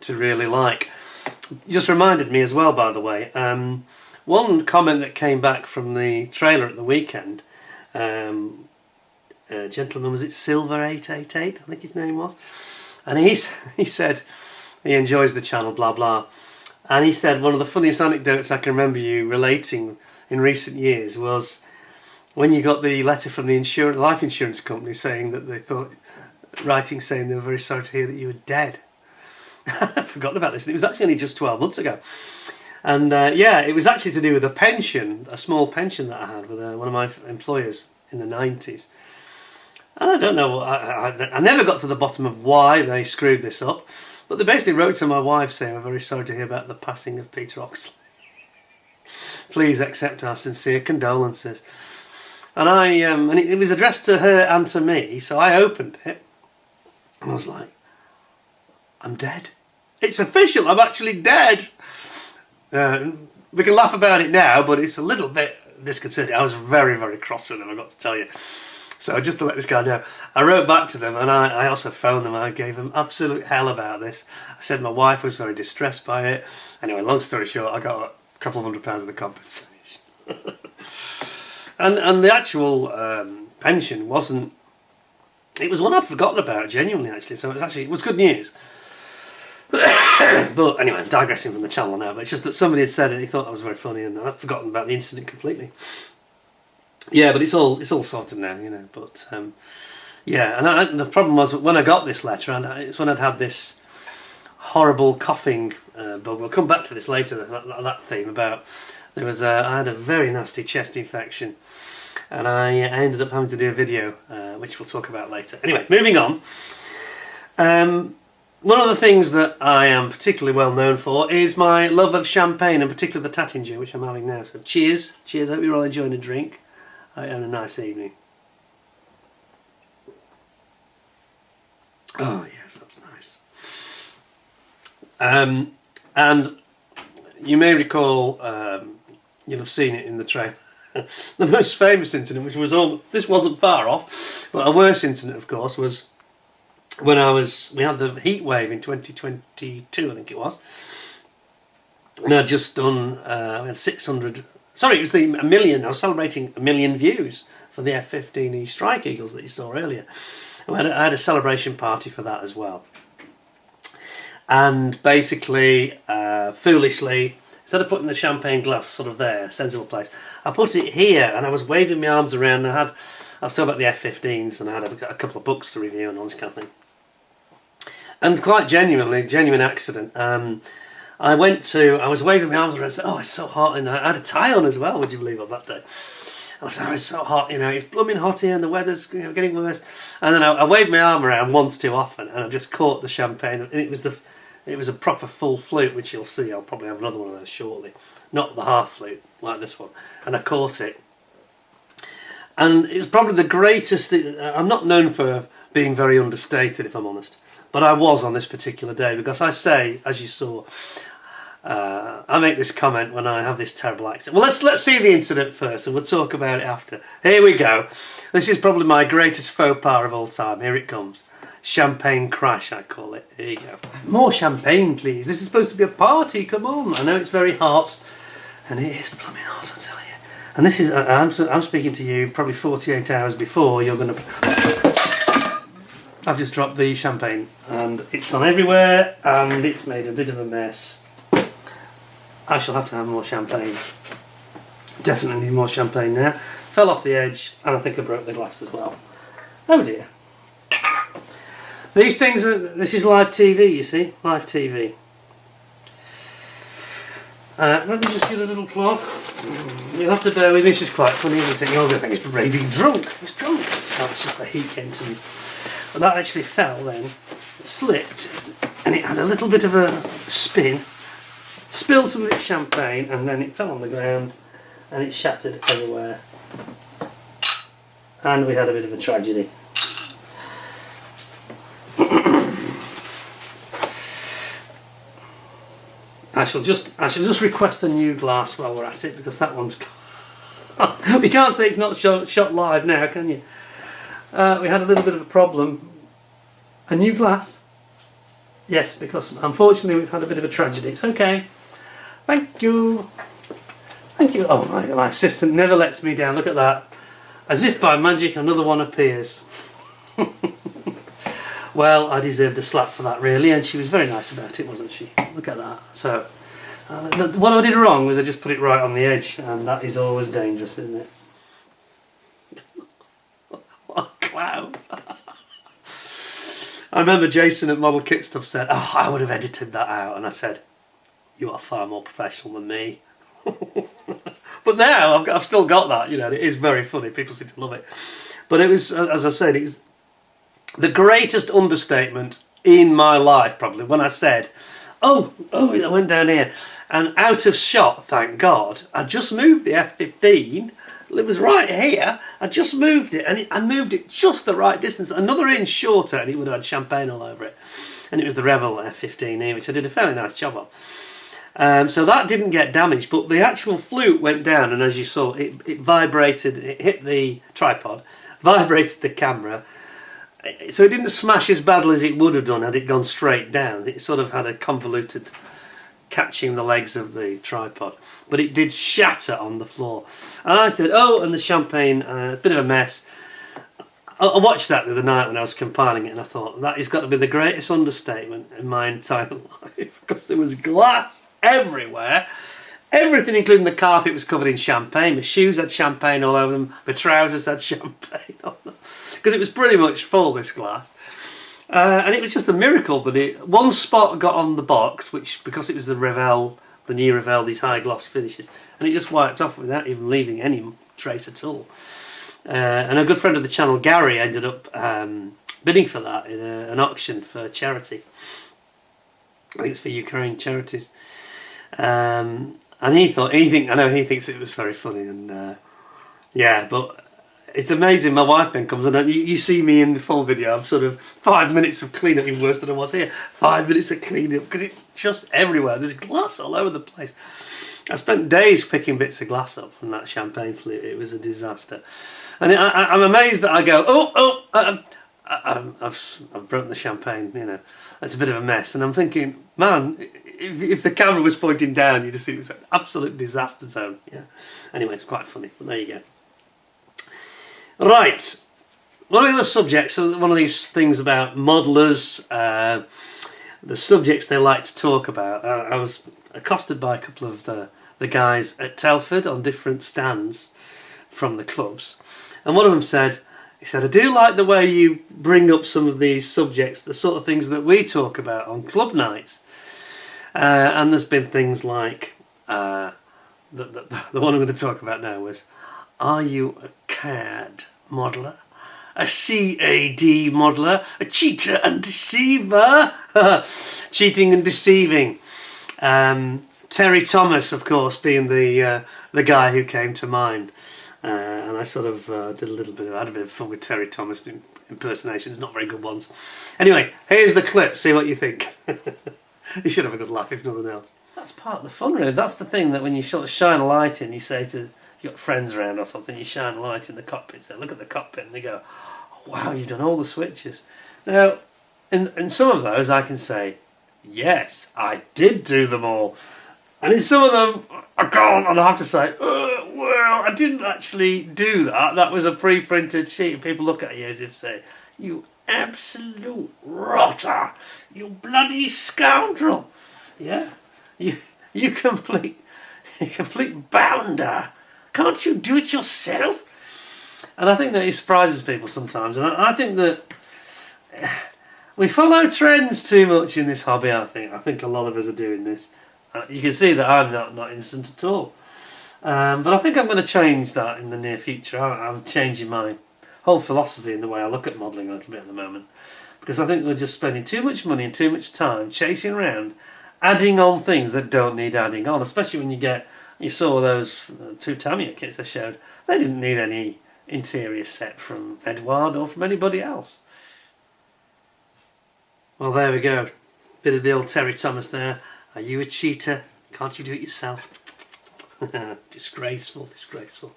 really like. You just reminded me as well, by the way, one comment that came back from the trailer at the weekend, a gentleman, was it Silver 888, I think his name was, and he said he enjoys the channel, blah blah, and he said one of the funniest anecdotes I can remember you relating in recent years was when you got the letter from the life insurance company saying that they thought, saying they were very sorry to hear that you were dead. I'd forgotten about this. It was actually only just 12 months ago. And yeah, it was actually to do with a pension, a small pension that I had with one of my employers in the 90s. And I don't know, I never got to the bottom of why they screwed this up, but they basically wrote to my wife saying, we're very sorry to hear about the passing of Peter Oxley. Please accept our sincere condolences. And and it was addressed to her and to me, so I opened it and I was like, I'm dead. It's official, I'm actually dead. We can laugh about it now, but it's a little bit disconcerting. I was very, very cross with them, I've got to tell you. So just to let this guy know, I wrote back to them and I also phoned them and I gave them absolute hell about this. I said my wife was very distressed by it. Anyway, long story short, I got a couple of £100 of the compensation. and the actual pension wasn't, it was one I'd forgotten about, genuinely actually, so it was good news. But anyway, I'm digressing from the channel now, but it's just that somebody had said it, he thought that was very funny, and I'd forgotten about the incident completely. Yeah, but it's all sorted now, you know, but yeah, and the problem was when I got this letter, and it's when I'd had this horrible coughing bug. We'll come back to this later, that theme about, I had a very nasty chest infection, and I ended up having to do a video, which we'll talk about later. Anyway, moving on. One of the things that I am particularly well known for is my love of champagne, and particularly the Taittinger, which I'm having now. So cheers, cheers, I hope you're all enjoying a drink. I had a nice evening. Oh yes, that's nice. And you may recall, you'll have seen it in the trailer, the most famous incident, which was this wasn't far off, but a worse incident, of course, was when we had the heat wave in 2022, I think it was, and I'd just done, we had 600, sorry, it was a million, I was celebrating 1 million views for the F-15E Strike Eagles that you saw earlier. I had a celebration party for that as well. And basically, foolishly, instead of putting the champagne glass sort of there, sensible place, I put it here, and I was waving my arms around, and I was talking about the F-15s, and I had a couple of books to review and all this kind of thing. And quite genuine accident. I was waving my arms around and said, oh, it's so hot, and I had a tie on as well, would you believe, on that day. And I said, oh, it's so hot, you know, it's blooming hot here and the weather's getting worse. And then I waved my arm around once too often, and I just caught the champagne, and it was a proper full flute, which you'll see, I'll probably have another one of those shortly. Not the half flute, like this one. And I caught it, And it's probably the greatest. I'm not known for being very understated, if I'm honest, but I was on this particular day, because I say, as you saw, I make this comment when I have this terrible accident. Well, let's see the incident first, and we'll talk about it after. Here we go. This is probably my greatest faux pas of all time. Here it comes. Champagne crash, I call it. Here you go. More champagne, please. This is supposed to be a party. Come on. I know it's very hot, and it is plumbing hot, I tell you. And this is, I'm speaking to you probably 48 hours before you're going to... I've just dropped the champagne, and it's gone everywhere, and it's made a bit of a mess. I shall have to have more champagne. Definitely need more champagne now. Fell off the edge, and I think I broke the glass as well. Oh dear. These things this is live TV, you see, live TV. Let me just get a little cloth. You'll have to bear with me, this is quite funny, isn't it? You're going to think it's raving drunk. It's drunk. So it's just the heat getting to me. But that actually fell then, it slipped, and it had a little bit of a spin, spilled some of its champagne, and then it fell on the ground, and it shattered everywhere. And we had a bit of a tragedy. I shall just request a new glass while we're at it, because that one's... We can't say it's not shot live now, can you? We had a little bit of a problem. A new glass? Yes, because unfortunately we've had a bit of a tragedy. It's okay. Thank you. Thank you. Oh, my assistant never lets me down. Look at that. As if by magic another one appears. Well, I deserved a slap for that, really, and she was very nice about it, wasn't she? Look at that. So, what I did wrong was I just put it right on the edge, and that is always dangerous, isn't it? What a clown. I remember Jason at Model Kit Stuff said, "Oh, I would have edited that out," and I said, "You are far more professional than me." But now I've still got that, you know, it is very funny. People seem to love it. But it was, as I've said, it's the greatest understatement in my life, probably, when I said, oh, I went down here, and out of shot, thank God, I just moved the F15. It was right here. I just moved it, and I moved it just the right distance, another inch shorter, and it would have had champagne all over it. And it was the Revel F15 here, which I did a fairly nice job of. So that didn't get damaged, but the actual flute went down, and as you saw, it vibrated, it hit the tripod, vibrated the camera, so it didn't smash as badly as it would have done had it gone straight down. It sort of had a convoluted catching the legs of the tripod, but it did shatter on the floor. And I said, oh, and the champagne, a bit of a mess. I watched that the other night when I was compiling it, and I thought, that has got to be the greatest understatement in my entire life, because there was glass everywhere. Everything, including the carpet, was covered in champagne. My shoes had champagne all over them. My trousers had champagne on them. Because it was pretty much full, this glass. And it was just a miracle that one spot got on the box, which, because it was the Revel, the new Revel, these high gloss finishes, and it just wiped off without even leaving any trace at all. And a good friend of the channel, Gary, ended up bidding for that in an auction for charity. I think it's for Ukraine charities. And I know he thinks it was very funny, and yeah, but it's amazing. My wife then comes and you see me in the full video. I'm sort of 5 minutes of cleanup, even worse than I was here. 5 minutes of cleanup, because it's just everywhere. There's glass all over the place. I spent days picking bits of glass up from that champagne flute. It was a disaster, and I'm amazed that I go, I've broken the champagne. You know, it's a bit of a mess, and I'm thinking, man, if the camera was pointing down, you'd have seen it was an absolute disaster zone. Yeah. Anyway, it's quite funny, but there you go. Right, one of the subjects, one of these things about modelers, the subjects they like to talk about. I was accosted by a couple of the guys at Telford on different stands from the clubs, and one of them said, I do like the way you bring up some of these subjects, the sort of things that we talk about on club nights. And there's been things like, the one I'm going to talk about now was, are you a CAD modeler? A CAD modeler? A cheater and deceiver? Cheating and deceiving. Terry Thomas, of course, being the guy who came to mind. and I sort of did a little bit of, I had a bit of fun with Terry Thomas impersonations, not very good ones. Anyway, here's the clip, see what you think. You should have a good laugh if nothing else. That's part of the fun really, that's the thing, that when you sort of shine a light in, you say to, you've got friends around or something, you shine a light in the cockpit, say look at the cockpit, and they go, oh, wow, you've done all the switches. Now, in some of those I can say, yes, I did do them all. And in some of them, I can't, and I have to say, well, I didn't actually do that. That was a pre-printed sheet. And people look at you as if say, you absolute rotter, you bloody scoundrel. Yeah, you complete bounder. Can't you do it yourself? And I think that it surprises people sometimes. And I think that we follow trends too much in this hobby, I think a lot of us are doing this. You can see that I'm not innocent at all. But I think I'm going to change that in the near future. I'm changing my whole philosophy in the way I look at modelling a little bit at the moment. Because I think we're just spending too much money and too much time chasing around, adding on things that don't need adding on. Especially when you saw those two Tamiya kits I showed. They didn't need any interior set from Edward or from anybody else. Well, there we go. Bit of the old Terry Thomas there. Are you a cheater? Can't you do it yourself? Disgraceful, disgraceful.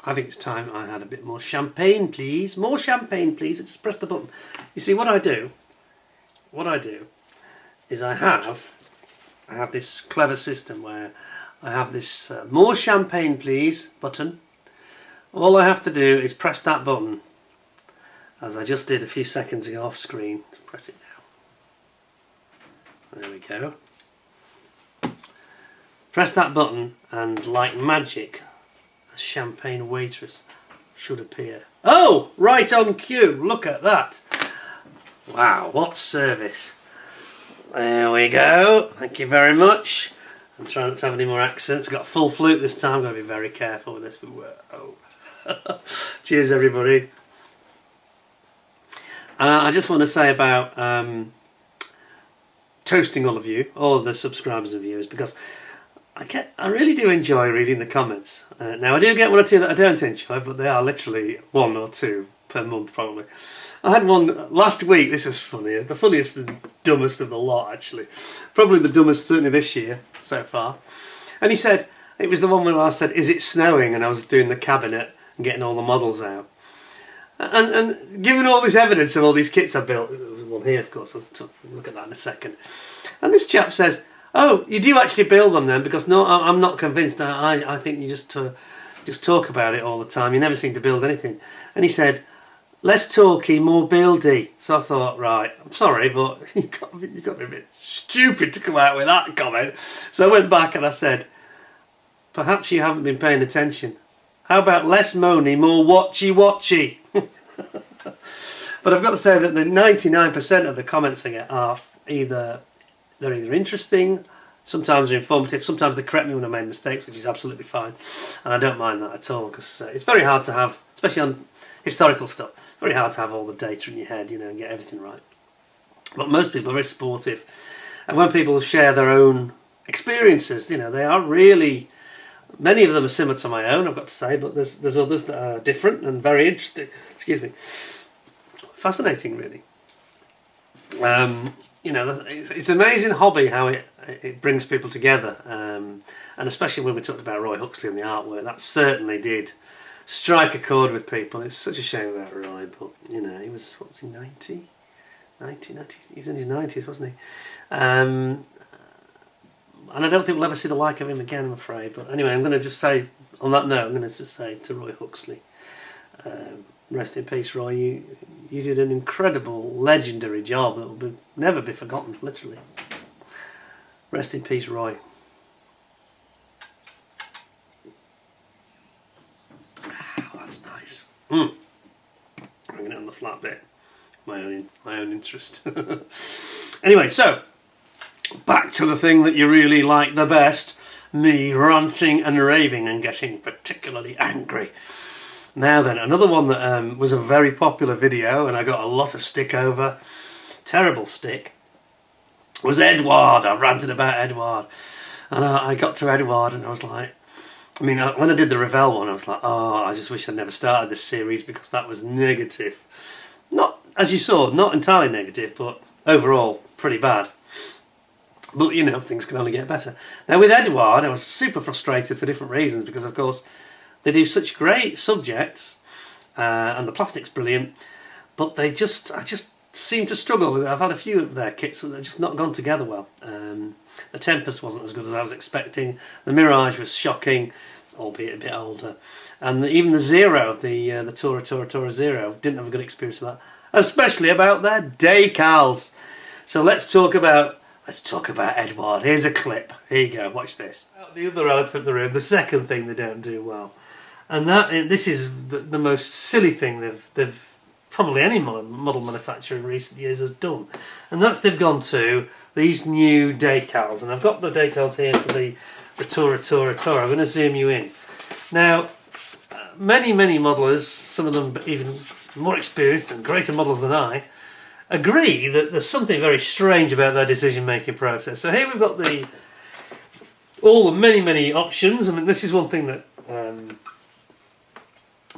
I think it's time I had a bit more champagne, please. More champagne, please. I just press the button. You see, what I do is I have this clever system where I have this more champagne, please button. All I have to do is press that button, as I just did a few seconds ago off screen. Just press it now. There we go. Press that button and like magic a champagne waitress should appear. Oh, right on cue, look at that. Wow, what service. There we go, thank you very much. I'm trying not to have any more accents. I've got a full flute this time, I'm going to be very careful with this. Whoa. Cheers everybody. I just want to say about toasting all of you, all of the subscribers and viewers, because I really do enjoy reading the comments. Now I do get one or two that I don't enjoy, but they are literally one or two per month probably. I had one last week, this was funny, the funniest and dumbest of the lot actually. Probably the dumbest certainly this year so far. And he said, it was the one where I said, is it snowing? And I was doing the cabinet and getting all the models out. And given all this evidence of all these kits I built, there's one here of course, I'll look at that in a second. And this chap says, oh, you do actually build them then? Because no, I'm not convinced. I think you just talk about it all the time. You never seem to build anything. And he said, less talky, more buildy. So I thought, right, I'm sorry, but you've got to be a bit stupid to come out with that comment. So I went back and I said, perhaps you haven't been paying attention. How about less moany, more watchy? But I've got to say that the 99% of the comments I get are they're either interesting, sometimes they're informative, sometimes they correct me when I made mistakes, which is absolutely fine, and I don't mind that at all, because it's very hard to have, especially on historical stuff, very hard to have all the data in your head, you know, and get everything right. But most people are very supportive, and when people share their own experiences, you know, they are really, many of them are similar to my own, I've got to say, but there's others that are different and very interesting. Excuse me. Fascinating, really. You know, it's an amazing hobby how it brings people together, and especially when we talked about Roy Huxley and the artwork, that certainly did strike a chord with people. It's such a shame about Roy, but you know, he was, what was he, 90? He was in his 90s, wasn't he? And I don't think we'll ever see the like of him again, I'm afraid. But anyway, I'm going to just say, on that note, I'm going to just say to Roy Huxley, rest in peace, Roy. You did an incredible, legendary job that will never be forgotten, literally. Rest in peace, Roy. Ah, that's nice. I'm going to on the flat bit. My own interest. Anyway, so back to the thing that you really like the best, me ranting and raving and getting particularly angry. Now then, another one that was a very popular video and I got a lot of stick over, terrible stick, was Edward. I ranted about Edward, and I got to Edward and I was like, I mean, when I did the Revel one, I was like, oh, I just wish I'd never started this series because that was negative. Not, as you saw, not entirely negative, but overall pretty bad. But, you know, things can only get better. Now, with Edward, I was super frustrated for different reasons because, of course, they do such great subjects and the plastic's brilliant, but I just seem to struggle with it. I've had a few of their kits that have just not gone together well. The Tempest wasn't as good as I was expecting. The Mirage was shocking, albeit a bit older. And even the Zero, the Tora Zero, didn't have a good experience with that. Especially about their decals. So let's talk about Edward. Here's a clip. Here you go. Watch this. The other elephant in the room. The second thing they don't do well, and this is the most silly thing they've probably any model manufacturer in recent years has done, and that's they've gone to these new decals. And I've got the decals here for the Tora. I'm going to zoom you in. Now, many modelers, some of them even more experienced and greater modelers than I, agree that there's something very strange about their decision-making process. So here we've got all the many options. I mean, this is one thing that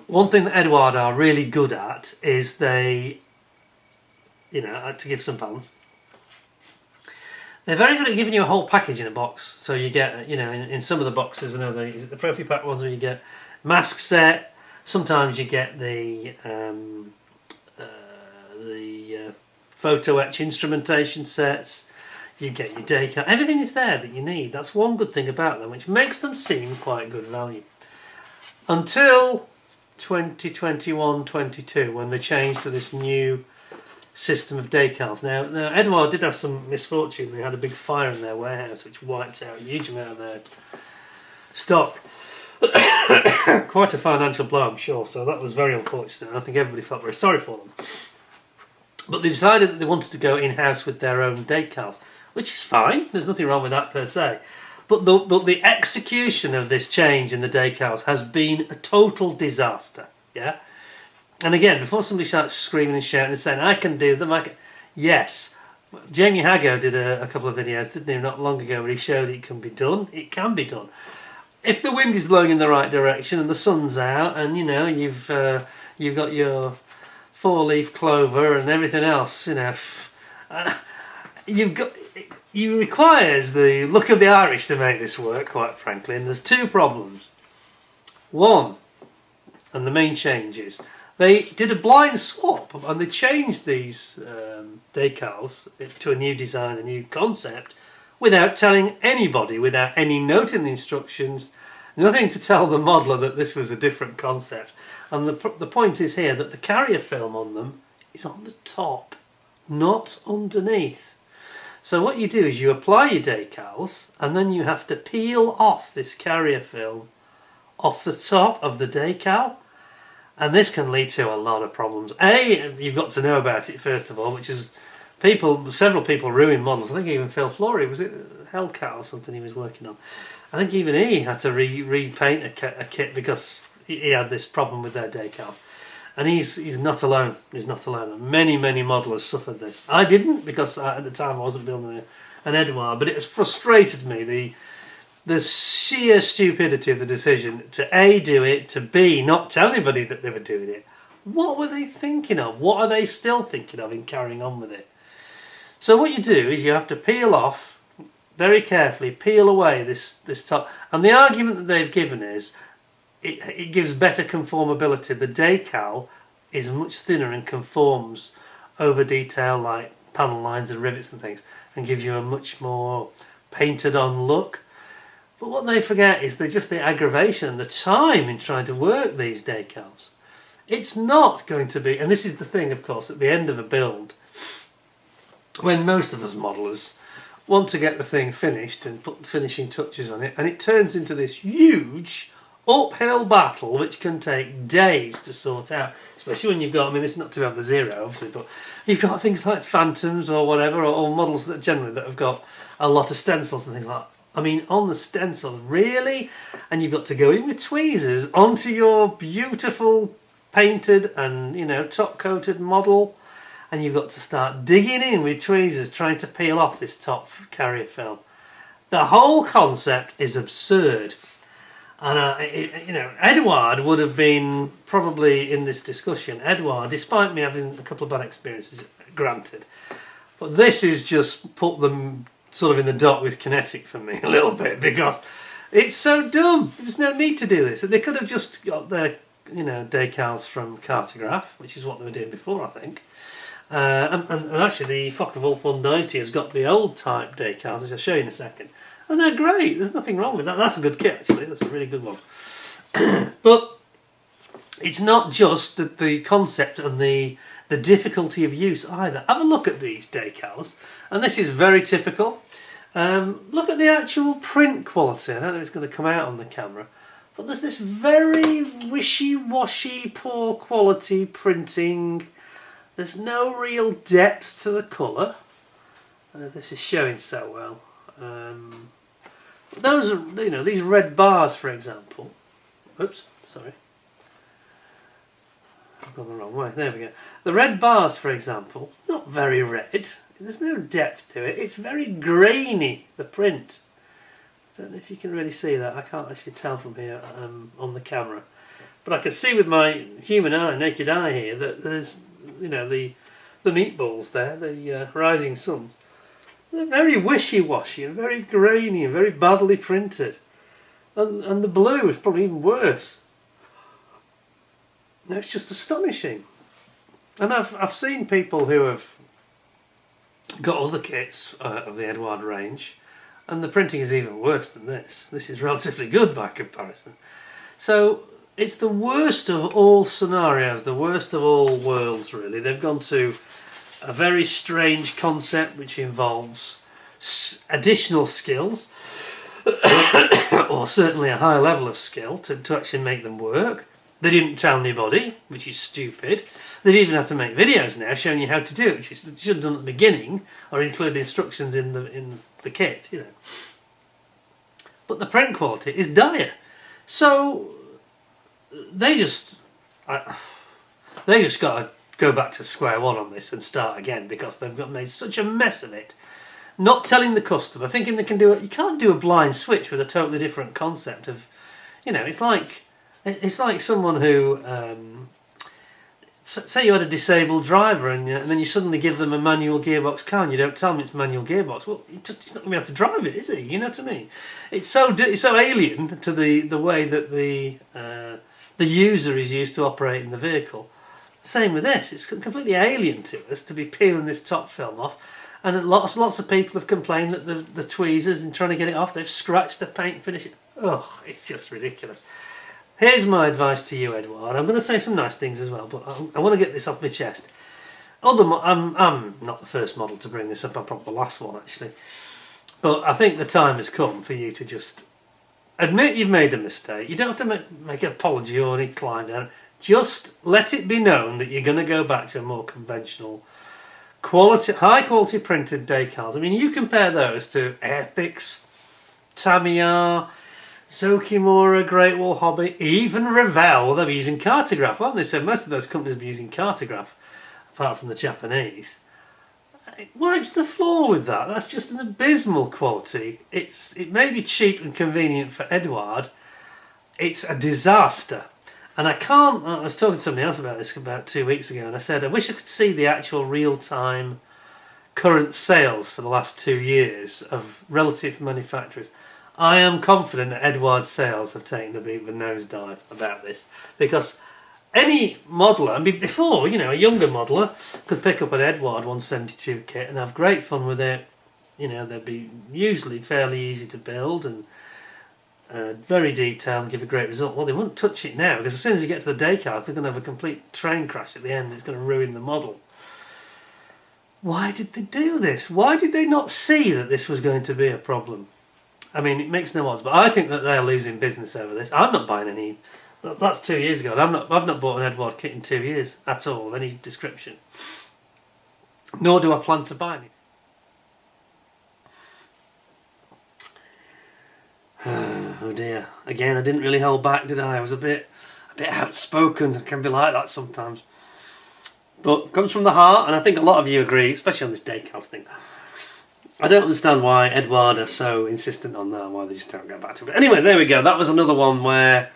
Edward are really good at is they, you know, to give some puns, they're very good at giving you a whole package in a box. So you get, you know, in some of the boxes, I know the Profi Pack ones where you get mask set. Sometimes you get the photo etch instrumentation sets. You get your decal. Everything is there that you need. That's one good thing about them, which makes them seem quite good value. Until 2021-22, when they changed to this new system of decals. Now Edward did have some misfortune. They had a big fire in their warehouse which wiped out a huge amount of their stock. Quite a financial blow, I'm sure, so that was very unfortunate, and I think everybody felt very sorry for them. But they decided that they wanted to go in-house with their own decals, which is fine, there's nothing wrong with that per se. But the execution of this change in the decals has been a total disaster, yeah? And again, before somebody starts screaming and shouting and saying, I can do them, yes. Jamie Hago did a couple of videos, didn't he, not long ago, where he showed it can be done. It can be done. If the wind is blowing in the right direction and the sun's out, and you know you've got your 4-leaf clover and everything else, you know, it requires the look of the Irish to make this work, quite frankly. And there's two problems. One, and the main change is they did a blind swap and they changed these decals to a new design, a new concept, without telling anybody, without any note in the instructions, nothing to tell the modeller that this was a different concept. And the point is here that the carrier film on them is on the top, not underneath. So what you do is you apply your decals and then you have to peel off this carrier film off the top of the decal, and this can lead to a lot of problems. You've got to know about it first of all, which is several people ruin models. I think even Phil Flory, was it Hellcat or something he was working on? I think even he had to repaint a kit because he had this problem with their decals. And he's not alone. He's not alone. Many modelers suffered this. I didn't, because at the time I wasn't building an Edouard, but it has frustrated me, the sheer stupidity of the decision to A, do it, to B, not tell anybody that they were doing it. What were they thinking of? What are they still thinking of in carrying on with it? So what you do is you have to peel off, very carefully, peel away this top. And the argument that they've given is it gives better conformability. The decal is much thinner and conforms over detail like panel lines and rivets and things, and gives you a much more painted on look. But what they forget is just the aggravation and the time in trying to work these decals. It's not going to be, and this is the thing, of course, at the end of a build, when most of us modelers want to get the thing finished and put finishing touches on it, and it turns into this huge uphill battle which can take days to sort out, especially when you've got, I mean, this is not to have the Zero obviously, but you've got things like Phantoms or whatever, or models that generally that have got a lot of stencils and things like that. I mean, on the stencil, really? And you've got to go in with tweezers onto your beautiful painted and, you know, top coated model, and you've got to start digging in with tweezers trying to peel off this top carrier film. The whole concept is absurd. And you know, Edward would have been probably in this discussion. Edward, despite me having a couple of bad experiences, granted, but this is just put them sort of in the dot with Kinetic for me a little bit, because it's so dumb. There's no need to do this. They could have just got their, you know, decals from Cartograph, which is what they were doing before, I think. And actually, the Falklands 190 has got the old type decals, which I'll show you in a second. And they're great. There's nothing wrong with that. That's a good kit, actually. That's a really good one. But it's not just the concept and the difficulty of use either. Have a look at these decals. And this is very typical. Look at the actual print quality. I don't know if it's going to come out on the camera. But there's this very wishy-washy, poor quality printing. There's no real depth to the colour. I don't know if this is showing so well. Those are, you know, these red bars, for example. Oops, sorry. I've gone the wrong way. There we go. The red bars, for example, not very red. There's no depth to it. It's very grainy, the print. I don't know if you can really see that. I can't actually tell from here on the camera. But I can see with my human eye, naked eye here, that there's, you know, the meatballs there, the rising suns. They're very wishy-washy and very grainy and very badly printed. And the blue is probably even worse. No, it's just astonishing. And I've seen people who have got other kits of the Edward range, and the printing is even worse than this. This is relatively good by comparison. So it's the worst of all scenarios, the worst of all worlds, really. They've gone to a very strange concept which involves additional skills, or certainly a higher level of skill to actually make them work. They didn't tell anybody, which is stupid. They've even had to make videos now showing you how to do it, which they should have done at the beginning, or include instructions in the kit, you know. But the print quality is dire. So they just got to go back to square one on this and start again, because they've made such a mess of it. Not telling the customer, thinking they can do it. You can't do a blind switch with a totally different concept of, you know, it's like someone who, say you had a disabled driver and then you suddenly give them a manual gearbox car and you don't tell them it's manual gearbox. Well, he's not going to be able to drive it, is he? You know what I mean? It's so alien to the way that the user is used to operate in the vehicle. Same with this. It's completely alien to us to be peeling this top film off. And lots of people have complained that the tweezers, and trying to get it off, they've scratched the paint finish. Oh, it's just ridiculous. Here's my advice to you, Edward. I'm going to say some nice things as well, but I want to get this off my chest. I'm not the first model to bring this up. I'm probably the last one, actually. But I think the time has come for you to just admit you've made a mistake. You don't have to make an apology or any climb down. Just let it be known that you're going to go back to a more conventional high quality printed decals. I mean, you compare those to Airfix, Tamiya, Zokimura, Great Wall Hobby, even Revel. They'll be using Cartograph, won't they? So most of those companies will be using Cartograph, apart from the Japanese. It wipes the floor with that. That's just an abysmal quality. It may be cheap and convenient for Edward. It's a disaster. And I was talking to somebody else about this about 2 weeks ago, and I said, I wish I could see the actual real-time current sales for the last 2 years of relative manufacturers. I am confident that Edward's sales have taken a bit of a nosedive about this, because any modeller, I mean, before, you know, a younger modeller could pick up an Edward 172 kit and have great fun with it. You know, they'd be usually fairly easy to build and very detailed and give a great result. Well, they wouldn't touch it now, because as soon as you get to the decals, they're going to have a complete train crash at the end. It's going to ruin the model. Why did they do this? Why did they not see that this was going to be a problem? I mean, it makes no odds, but I think that they're losing business over this. I'm not buying any. That's 2 years ago. I've not bought an Edward kit in 2 years at all, of any description. Nor do I plan to buy any. Oh dear. Again, I didn't really hold back, did I? I was a bit outspoken. I can be like that sometimes. But it comes from the heart, and I think a lot of you agree, especially on this decals thing. I don't understand why Edward are so insistent on that, why they just don't go back to it. But anyway, there we go. That was another one where,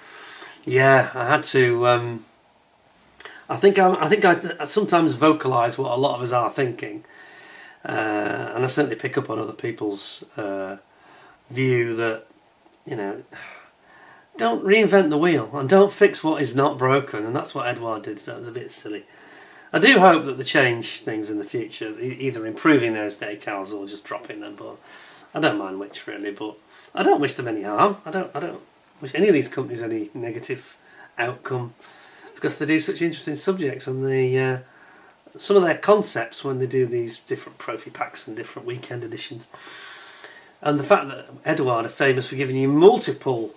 yeah, I had to. I think I sometimes vocalise what a lot of us are thinking, and I certainly pick up on other people's view that, you know, don't reinvent the wheel and don't fix what is not broken, and that's what Edward did. So that was a bit silly. I do hope that they change things in the future, either improving those decals or just dropping them. But I don't mind which, really. But I don't wish them any harm. I don't wish any of these companies any negative outcome, because they do such interesting subjects, and they some of their concepts when they do these different trophy packs and different weekend editions, and the fact that Edward are famous for giving you multiple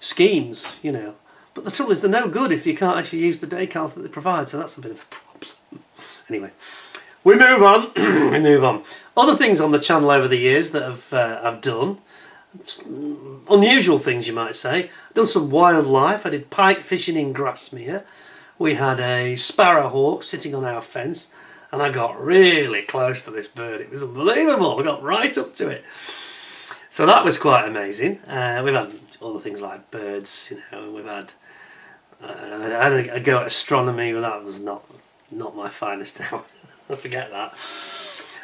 schemes, you know. But the trouble is they're no good if you can't actually use the decals that they provide, so that's a bit of a problem. Anyway, we move on. We move on. Other things on the channel over the years that I've done, unusual things you might say. I've done some wildlife. I did pike fishing in Grasmere. We had a sparrowhawk sitting on our fence, and I got really close to this bird. It was unbelievable. I got right up to it. So that was quite amazing. We've had other things like birds, you know, and we've had I had a go at astronomy, but that was not my finest hour. I forget that.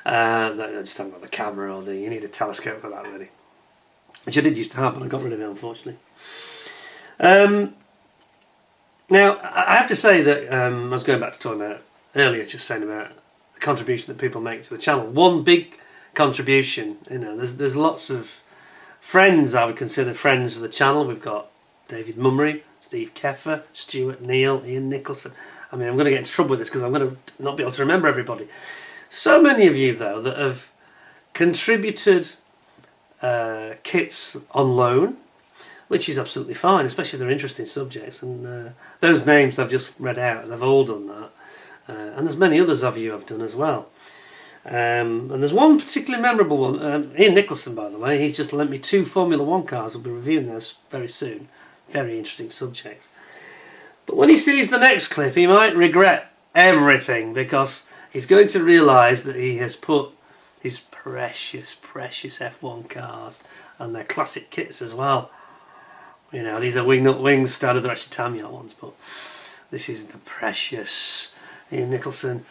I just haven't got the camera, or you need a telescope for that, really. Which I did used to have, but I got rid of it, unfortunately. Now, I have to say that I was going back to talking about earlier, just saying about the contribution that people make to the channel. One big contribution, you know, there's lots of friends I would consider friends of the channel. We've got David Mummery, Steve Keffer, Stuart Neal, Ian Nicholson. I mean, I'm going to get into trouble with this because I'm going to not be able to remember everybody. So many of you, though, that have contributed kits on loan, which is absolutely fine, especially if they're interesting subjects. And those names I've just read out, they've all done that. And there's many others of you have done as well. And there's one particularly memorable one. Ian Nicholson, by the way, he's just lent me 2 Formula 1 cars. We'll be reviewing those very soon. Very interesting subjects. But when he sees the next clip, he might regret everything, because he's going to realise that he has put his precious F1 cars and their classic kits as well. You know, these are Wingnut Wings standard. They're actually Tamiya ones, but this is the precious Ian Nicholson.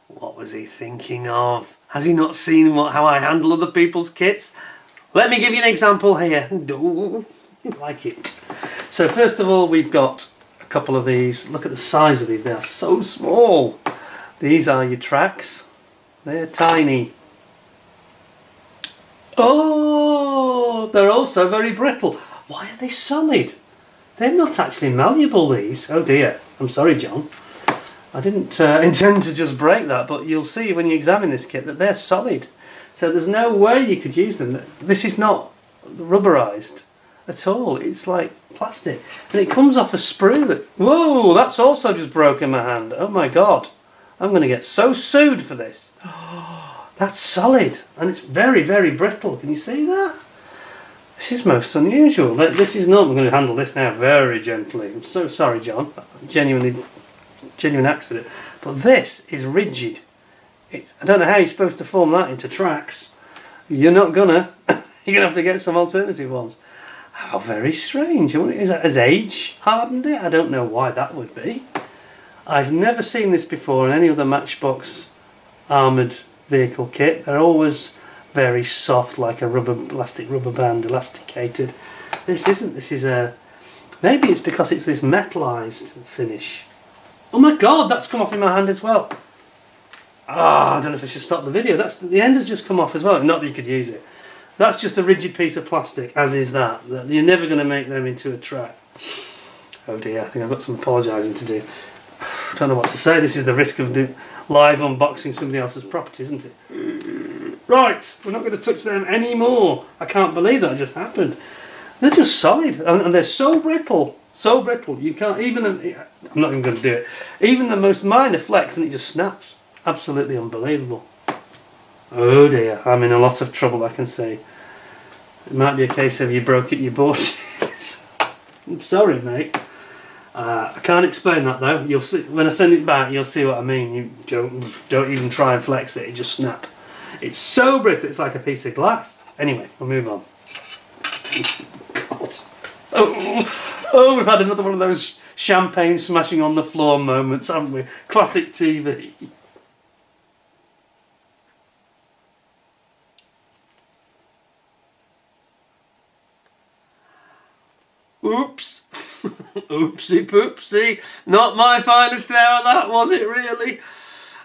What was he thinking of? Has he not seen how I handle other people's kits? Let me give you an example here. Like it. So first of all, we've got a couple of these. Look at the size of these. They are so small. These are your tracks. They're tiny. Oh, they're also very brittle. Why are they solid? They're not actually malleable, these. Oh dear. I'm sorry, John. I didn't intend to just break that, but you'll see when you examine this kit that they're solid. So there's no way you could use them. This is not rubberized at all. It's like plastic. And it comes off a sprue that... Whoa, that's also just broken my hand. Oh my God. I'm going to get so sued for this. Oh, that's solid. And it's very, very brittle. Can you see that? This is most unusual. This is not... I'm going to handle this now very gently. I'm so sorry, John. Genuine accident. But this is rigid. I don't know how you're supposed to form that into tracks. You're not gonna. You're gonna have to get some alternative ones. How very strange. Has age hardened it? I don't know why that would be. I've never seen this before in any other Matchbox armoured vehicle kit. They're always very soft, like a plastic rubber band, elasticated. This isn't. This is a... Maybe it's because it's this metallized finish. Oh my God, that's come off in my hand as well. I don't know if I should stop the video. The end has just come off as well. Not that you could use it. That's just a rigid piece of plastic, as is that. You're never going to make them into a track. Oh dear, I think I've got some apologising to do. I don't know what to say. This is the risk of live unboxing somebody else's property, isn't it? Right, we're not going to touch them anymore. I can't believe that just happened. They're just solid, and they're so brittle. So brittle, you can't even... I'm not even going to do it. Even the most minor flex and it just snaps. Absolutely unbelievable. Oh dear, I'm in a lot of trouble, I can see. It might be a case of you broke it, you bought it. I'm sorry, mate. I can't explain that though. You'll see when I send it back. You'll see what I mean. You don't even try and flex it. It just snap. It's so brittle, it's like a piece of glass. Anyway, we'll move on. God. Oh, we've had another one of those champagne smashing on the floor moments, haven't we? Classic TV. Oops. Oopsie poopsie. Not my finest hour, that was it, really.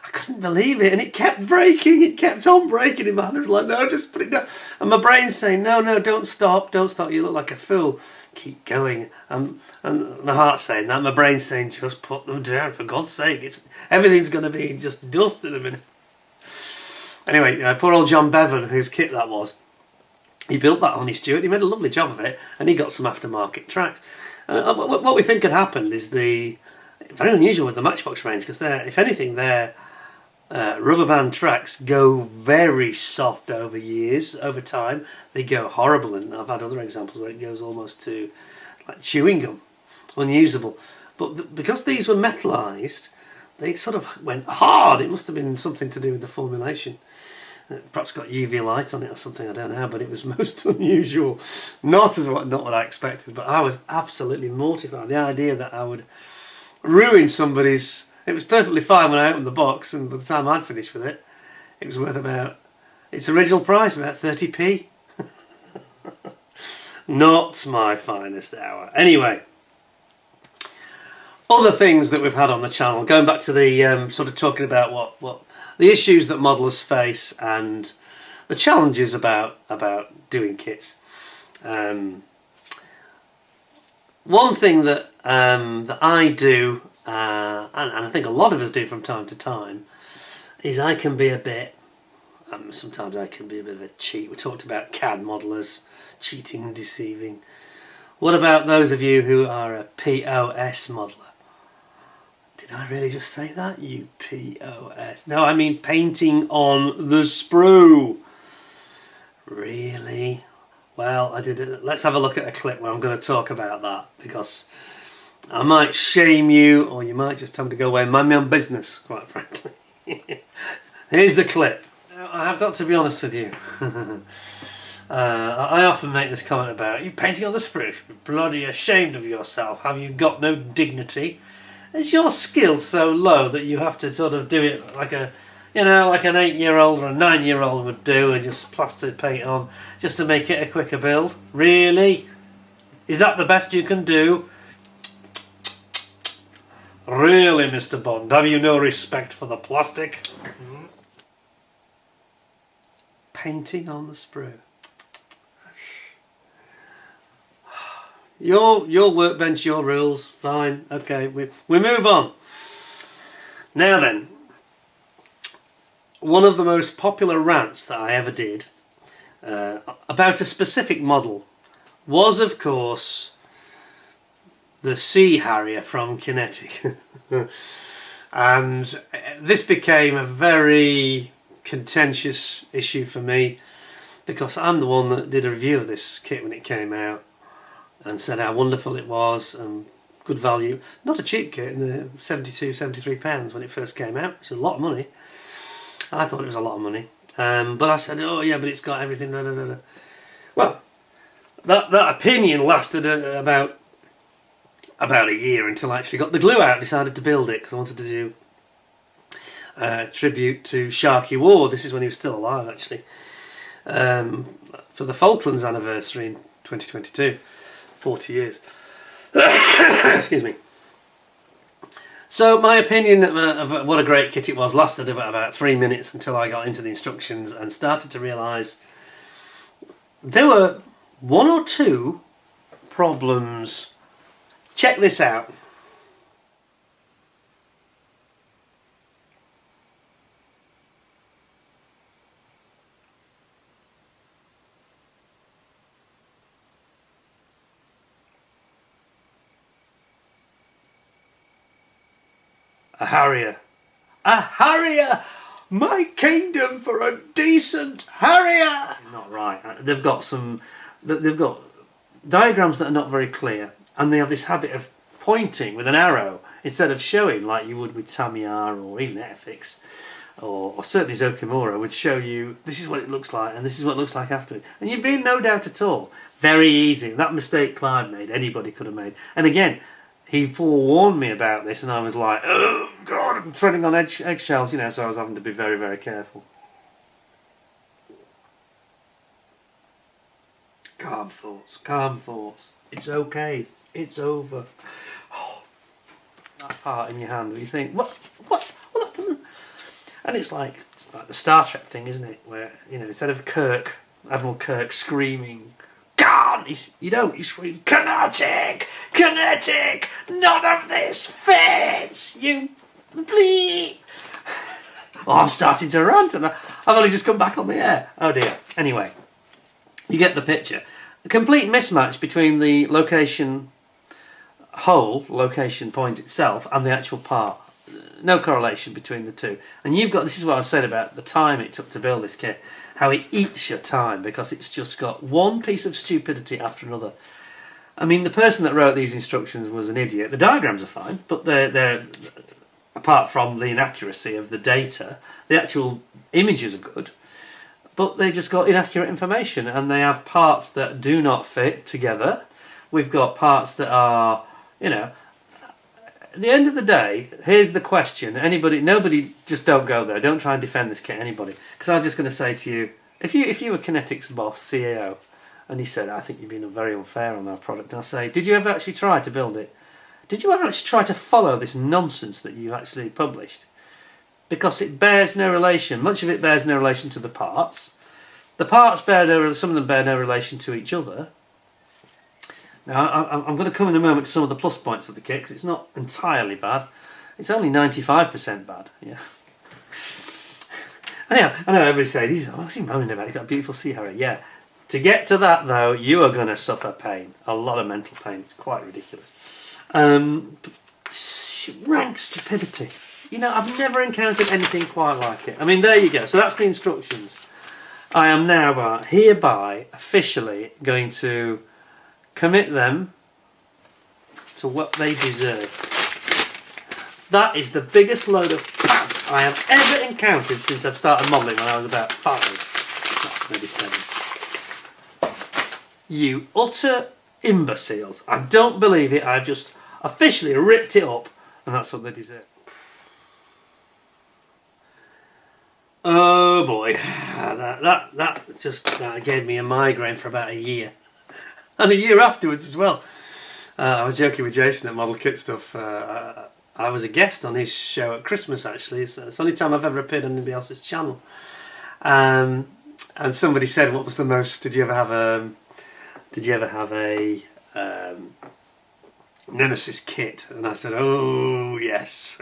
I couldn't believe it, and it kept breaking. It kept on breaking in my hand. I was like, no, just put it down. And my brain's saying, no, no, don't stop, don't stop. You look like a fool. Keep going. And my heart's saying that. My brain's saying, just put them down, for God's sake. Everything's going to be just dust in a minute. Anyway, poor old John Bevan, whose kit that was, he built that on his Stewart. He made a lovely job of it, and he got some aftermarket tracks. What we think had happened is very unusual with the Matchbox range, because if anything, their rubber band tracks go very soft over years, over time. They go horrible, and I've had other examples where it goes almost to like chewing gum, unusable. But because these were metallised, they sort of went hard. It must have been something to do with the formulation. Perhaps got UV light on it or something, I don't know, but it was most unusual. Not what I expected, but I was absolutely mortified. The idea that I would ruin somebody's... It was perfectly fine when I opened the box, and by the time I'd finished with it, it was worth about its original price, about 30p. Not my finest hour. Anyway, other things that we've had on the channel, going back to the sort of talking about what the issues that modelers face and the challenges about doing kits. One thing that I do, and I think a lot of us do from time to time, is I can be a bit, sometimes I can be a bit of a cheat. We talked about CAD modelers, cheating and deceiving. What about those of you who are a POS modeler? Did I really just say that? You POS. No, I mean painting on the sprue. Really? Well, I did it. Let's have a look at a clip where I'm going to talk about that, because I might shame you, or you might just tell me to go away and mind my own business, quite frankly. Here's the clip. Now, I have got to be honest with you. I often make this comment about, you painting on the sprue, you're bloody ashamed of yourself. Have you got no dignity? Is your skill so low that you have to sort of do it like a, you know, like an 8-year-old or a 9-year-old would do, and just plaster paint on just to make it a quicker build? Really? Is that the best you can do? Really, Mr. Bond, have you no respect for the plastic? Painting on the sprue. Your workbench, your rules, fine, okay, we move on. Now then, one of the most popular rants that I ever did about a specific model was, of course, the Sea Harrier from Kinetic. And this became a very contentious issue for me, because I'm the one that did a review of this kit when it came out, and said how wonderful it was and good value. Not a cheap kit, in the £72–73 when it first came out, which is a lot of money. I thought it was a lot of money. But I said, oh yeah, but it's got everything. Blah, blah, blah. Well, that opinion lasted about a year, until I actually got the glue out and decided to build it, because I wanted to do a tribute to Sharky Ward. This is when he was still alive, actually. For the Falklands anniversary in 2022. 40 years. Excuse me. So my opinion of what a great kit it was lasted about 3 minutes, until I got into the instructions and started to realise there were 1 or 2 problems. Check this out. A Harrier. A Harrier! My kingdom for a decent Harrier! Not right. They've got diagrams that are not very clear, and they have this habit of pointing with an arrow instead of showing like you would with Tamiya or even Airfix. or certainly Zokimura would show you this is what it looks like and this is what it looks like after, and you'd be in no doubt at all. Very easy. That mistake Clive made, anybody could have made. And again, he forewarned me about this, and I was like, oh God, I'm treading on eggshells, you know, so I was having to be very, very careful. Calm thoughts, calm thoughts. It's okay. It's over. Oh, that part in your hand where you think, what? Well, that doesn't... And it's like the Star Trek thing, isn't it? Where, you know, instead of Admiral Kirk screaming, "God!" you scream, "Kinetic! Kinetic! None of this fits! You bleed!" Oh, I'm starting to rant and I've only just come back on the air. Oh dear. Anyway, you get the picture. A complete mismatch between the location point itself and the actual part. No correlation between the two. And you've got, this is what I said about the time it took to build this kit, how it eats your time because it's just got one piece of stupidity after another. I mean, the person that wrote these instructions was an idiot. The diagrams are fine, but they're apart from the inaccuracy of the data, the actual images are good, but they just got inaccurate information, and they have parts that do not fit together. We've got parts that are, you know, at the end of the day, here's the question. Nobody, just don't go there. Don't try and defend this kit, anybody. Because I'm just going to say to you, if you were Kinetic's boss, CEO, and he said, "I think you're being very unfair on our product," and I say, "Did you ever actually try to build it? Did you ever actually try to follow this nonsense that you actually published?" Because it bears no relation. Much of it bears no relation to the parts. The parts some of them bear no relation to each other. Now, I'm going to come in a moment to some of the plus points of the kit, because it's not entirely bad. It's only 95% bad. Yeah. Anyhow, I know everybody says, "What's he moaning about? He's got a beautiful Sea Harrier." Yeah. To get to that, though, you are going to suffer pain. A lot of mental pain. It's quite ridiculous. Rank stupidity. You know, I've never encountered anything quite like it. I mean, there you go. So that's the instructions. I am now hereby officially going to commit them to what they deserve. That is the biggest load of pants I have ever encountered since I've started modelling when I was about 5, maybe 7. You utter imbeciles. I don't believe it. I've just officially ripped it up, and that's what they deserve. Oh boy, that just gave me a migraine for about a year. And a year afterwards as well. I was joking with Jason at Model Kit Stuff. I was a guest on his show at Christmas, actually. It's the only time I've ever appeared on anybody else's channel. And somebody said, "What was the most? Did you ever have a Nemesis kit?" And I said, "Oh yes."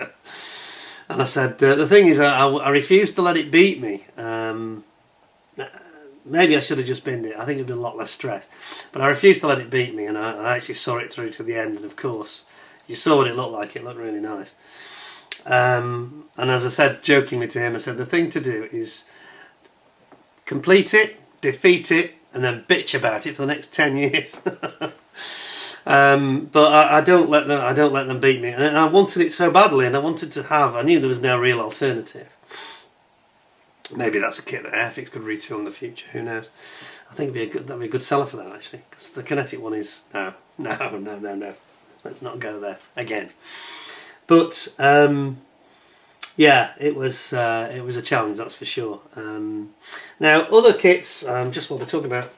And I said, "The thing is, I refused to let it beat me. Maybe I should have just binned it. I think it'd be a lot less stress. But I refused to let it beat me, and I actually saw it through to the end. And of course, you saw what it looked like. It looked really nice. And as I said jokingly to him, I said, the thing to do is complete it, defeat it, and then bitch about it for the next 10 years. But I don't let them beat me. And I wanted it so badly, and I knew there was no real alternative. Maybe that's a kit that Airfix could retail in the future. Who knows? I think that'd be a good seller for that, actually, because the Kinetic one is no. Let's not go there again. But yeah, it was a challenge, that's for sure. Now, other kits, just while we're talking about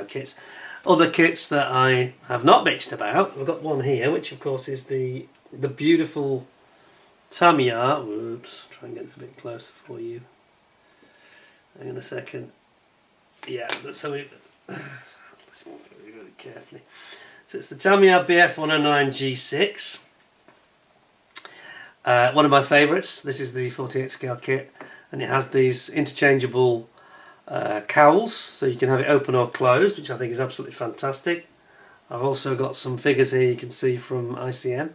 kits, other kits that I have not bitched about. I've got one here, which of course is the beautiful Tamiya. Whoops, try and get this a bit closer for you. Hang on a second. Yeah, so listen really carefully. So it's the Tamiya BF109 G6. One of my favourites. This is the 48 scale kit, and it has these interchangeable cowls, so you can have it open or closed, which I think is absolutely fantastic. I've also got some figures here you can see from ICM,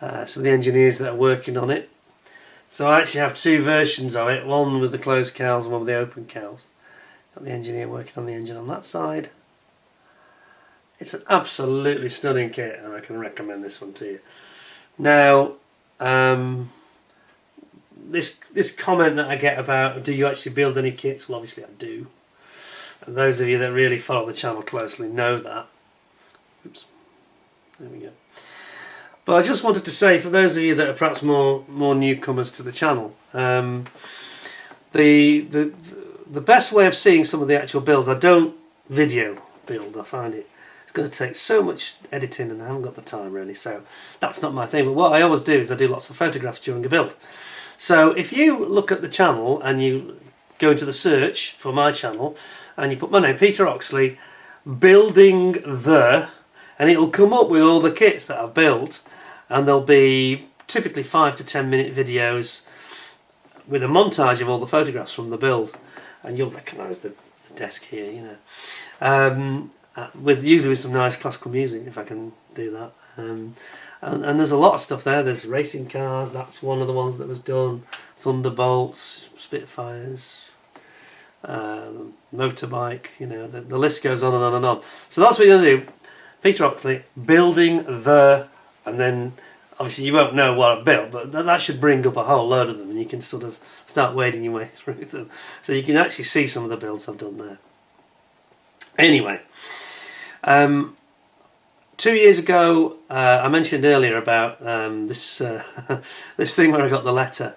some of the engineers that are working on it. So I actually have two versions of it, one with the closed cowls and one with the open cowls. Got the engineer working on the engine on that side. It's an absolutely stunning kit, and I can recommend this one to you. Now, this comment that I get about, do you actually build any kits? Well, obviously I do. And those of you that really follow the channel closely know that. Oops. There we go. But I just wanted to say, for those of you that are perhaps more newcomers to the channel, the best way of seeing some of the actual builds, I don't video build. I find it's going to take so much editing and I haven't got the time really, so that's not my thing. But what I always do is I do lots of photographs during a build. So if you look at the channel and you go into the search for my channel and you put my name, Peter Oxley, building the, and it'll come up with all the kits that I've built, and there'll be typically 5 to 10 minute videos with a montage of all the photographs from the build, and you'll recognise the desk here, you know, usually with some nice classical music if I can do that. And there's a lot of stuff there. There's racing cars, that's one of the ones that was done, Thunderbolts, Spitfires, motorbike, you know, the list goes on and on and on. So that's what you're going to do. Peter Oxley, building the, and then obviously you won't know what I've built, but that should bring up a whole load of them and you can sort of start wading your way through them. So you can actually see some of the builds I've done there. Anyway, 2 years ago, I mentioned earlier about this this thing where I got the letter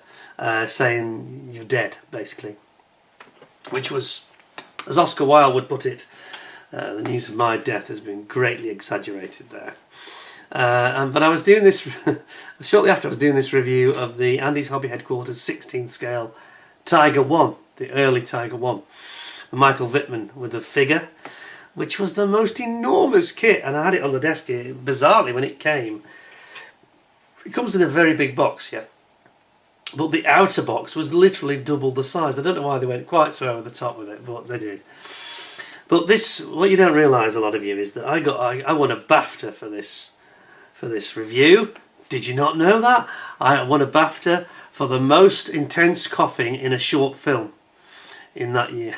saying you're dead, basically, which was, as Oscar Wilde would put it, the news of my death has been greatly exaggerated there. But I was doing this shortly after I was doing this review of the Andy's Hobby Headquarters 16 scale Tiger 1, the early Tiger 1, Michael Wittmann with the figure, which was the most enormous kit, and I had it on the desk here. Bizarrely, when it came, it comes in a very big box, yeah, but the outer box was literally double the size. I don't know why they went quite so over the top with it, but they did. But this, what you don't realise, a lot of you, is that I won a BAFTA for this review. Did you not know that? I won a BAFTA for the most intense coughing in a short film in that year.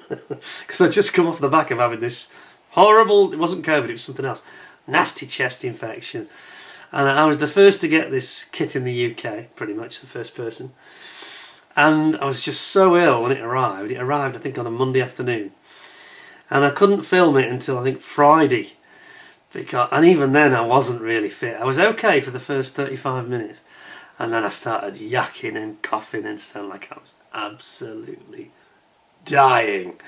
Because I'd just come off the back of having this horrible, it wasn't COVID, it was something else, nasty chest infection. And I was the first to get this kit in the UK, pretty much the first person. And I was just so ill when it arrived. It arrived, I think, on a Monday afternoon. And I couldn't film it until, I think, Friday. And even then I wasn't really fit. I was okay for the first 35 minutes. And then I started yakking and coughing and sounding like I was absolutely dying.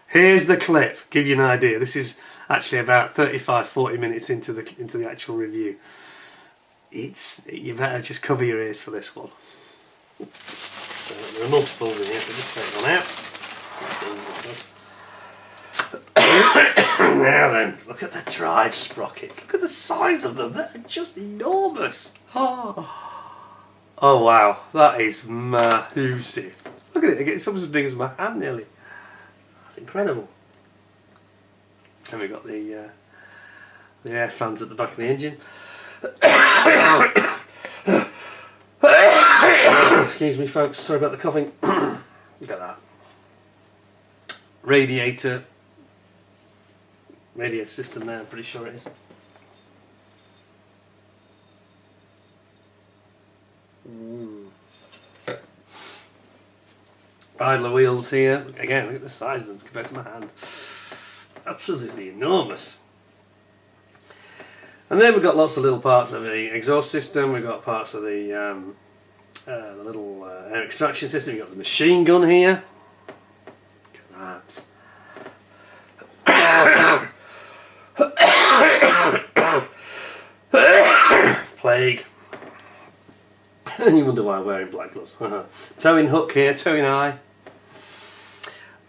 Here's the clip, give you an idea. This is actually about 35-40 minutes into the actual review. You better just cover your ears for this one. There are multiples in here, so just take one out. Now then, look at the drive sprockets. Look at the size of them. They're just enormous. Oh wow, that is massive. Look at it, it's almost as big as my hand nearly. That's incredible. And we've got the air fans at the back of the engine. Excuse me folks, sorry about the coughing. Look at that. Radiator system there, I'm pretty sure it is. Idler wheels here. Again, look at the size of them compared to my hand. Absolutely enormous. And then we've got lots of little parts of the exhaust system. We've got parts of the little air extraction system. We've got the machine gun here. Look at that. Plague. And you wonder why I'm wearing black gloves. Towing hook here, towing eye.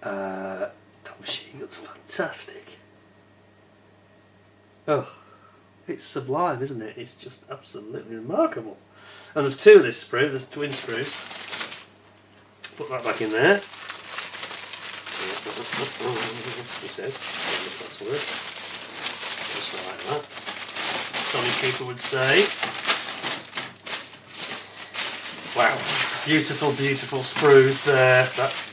That machine gun's fantastic. Oh, it's sublime, isn't it? It's just absolutely remarkable. And there's two of this sprue, there's twin screws. Put that back in there. It says, that's a word. Just like that. Johnny Cooper would say. Wow, beautiful, beautiful sprues there.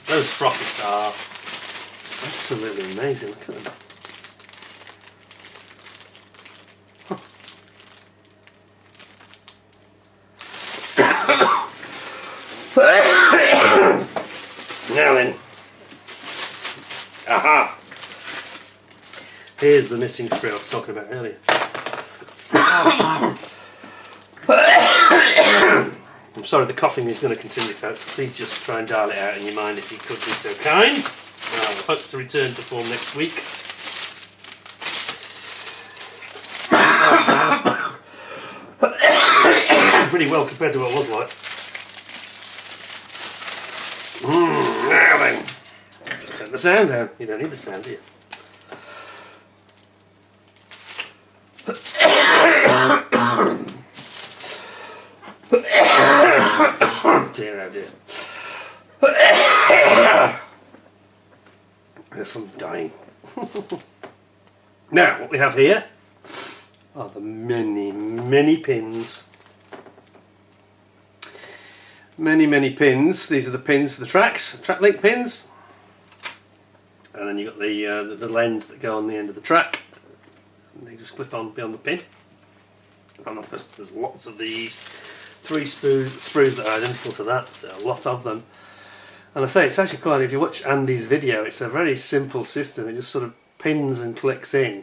Those sprockets are absolutely amazing. Look at them. Now then. Aha! Here's the missing screw I was talking about earlier. I'm sorry, the coughing is going to continue, folks. Please just try and dial it out in your mind if you could be so kind. I hope to return to form next week. Pretty well compared to what it was like. Now then. Just turn the sound down. You don't need the sound, do you? Dear, oh dear. Yes, I'm dying. Now, what we have here are the many pins. Many pins. These are the pins for the tracks, track link pins. And then you've got the lens that go on the end of the track. And they just clip on beyond the pin. And of course there's lots of these. 3 sprues that are identical to that, so a lot of them. And I say, it's actually quite, if you watch Andy's video, it's a very simple system. It just sort of pins and clicks in.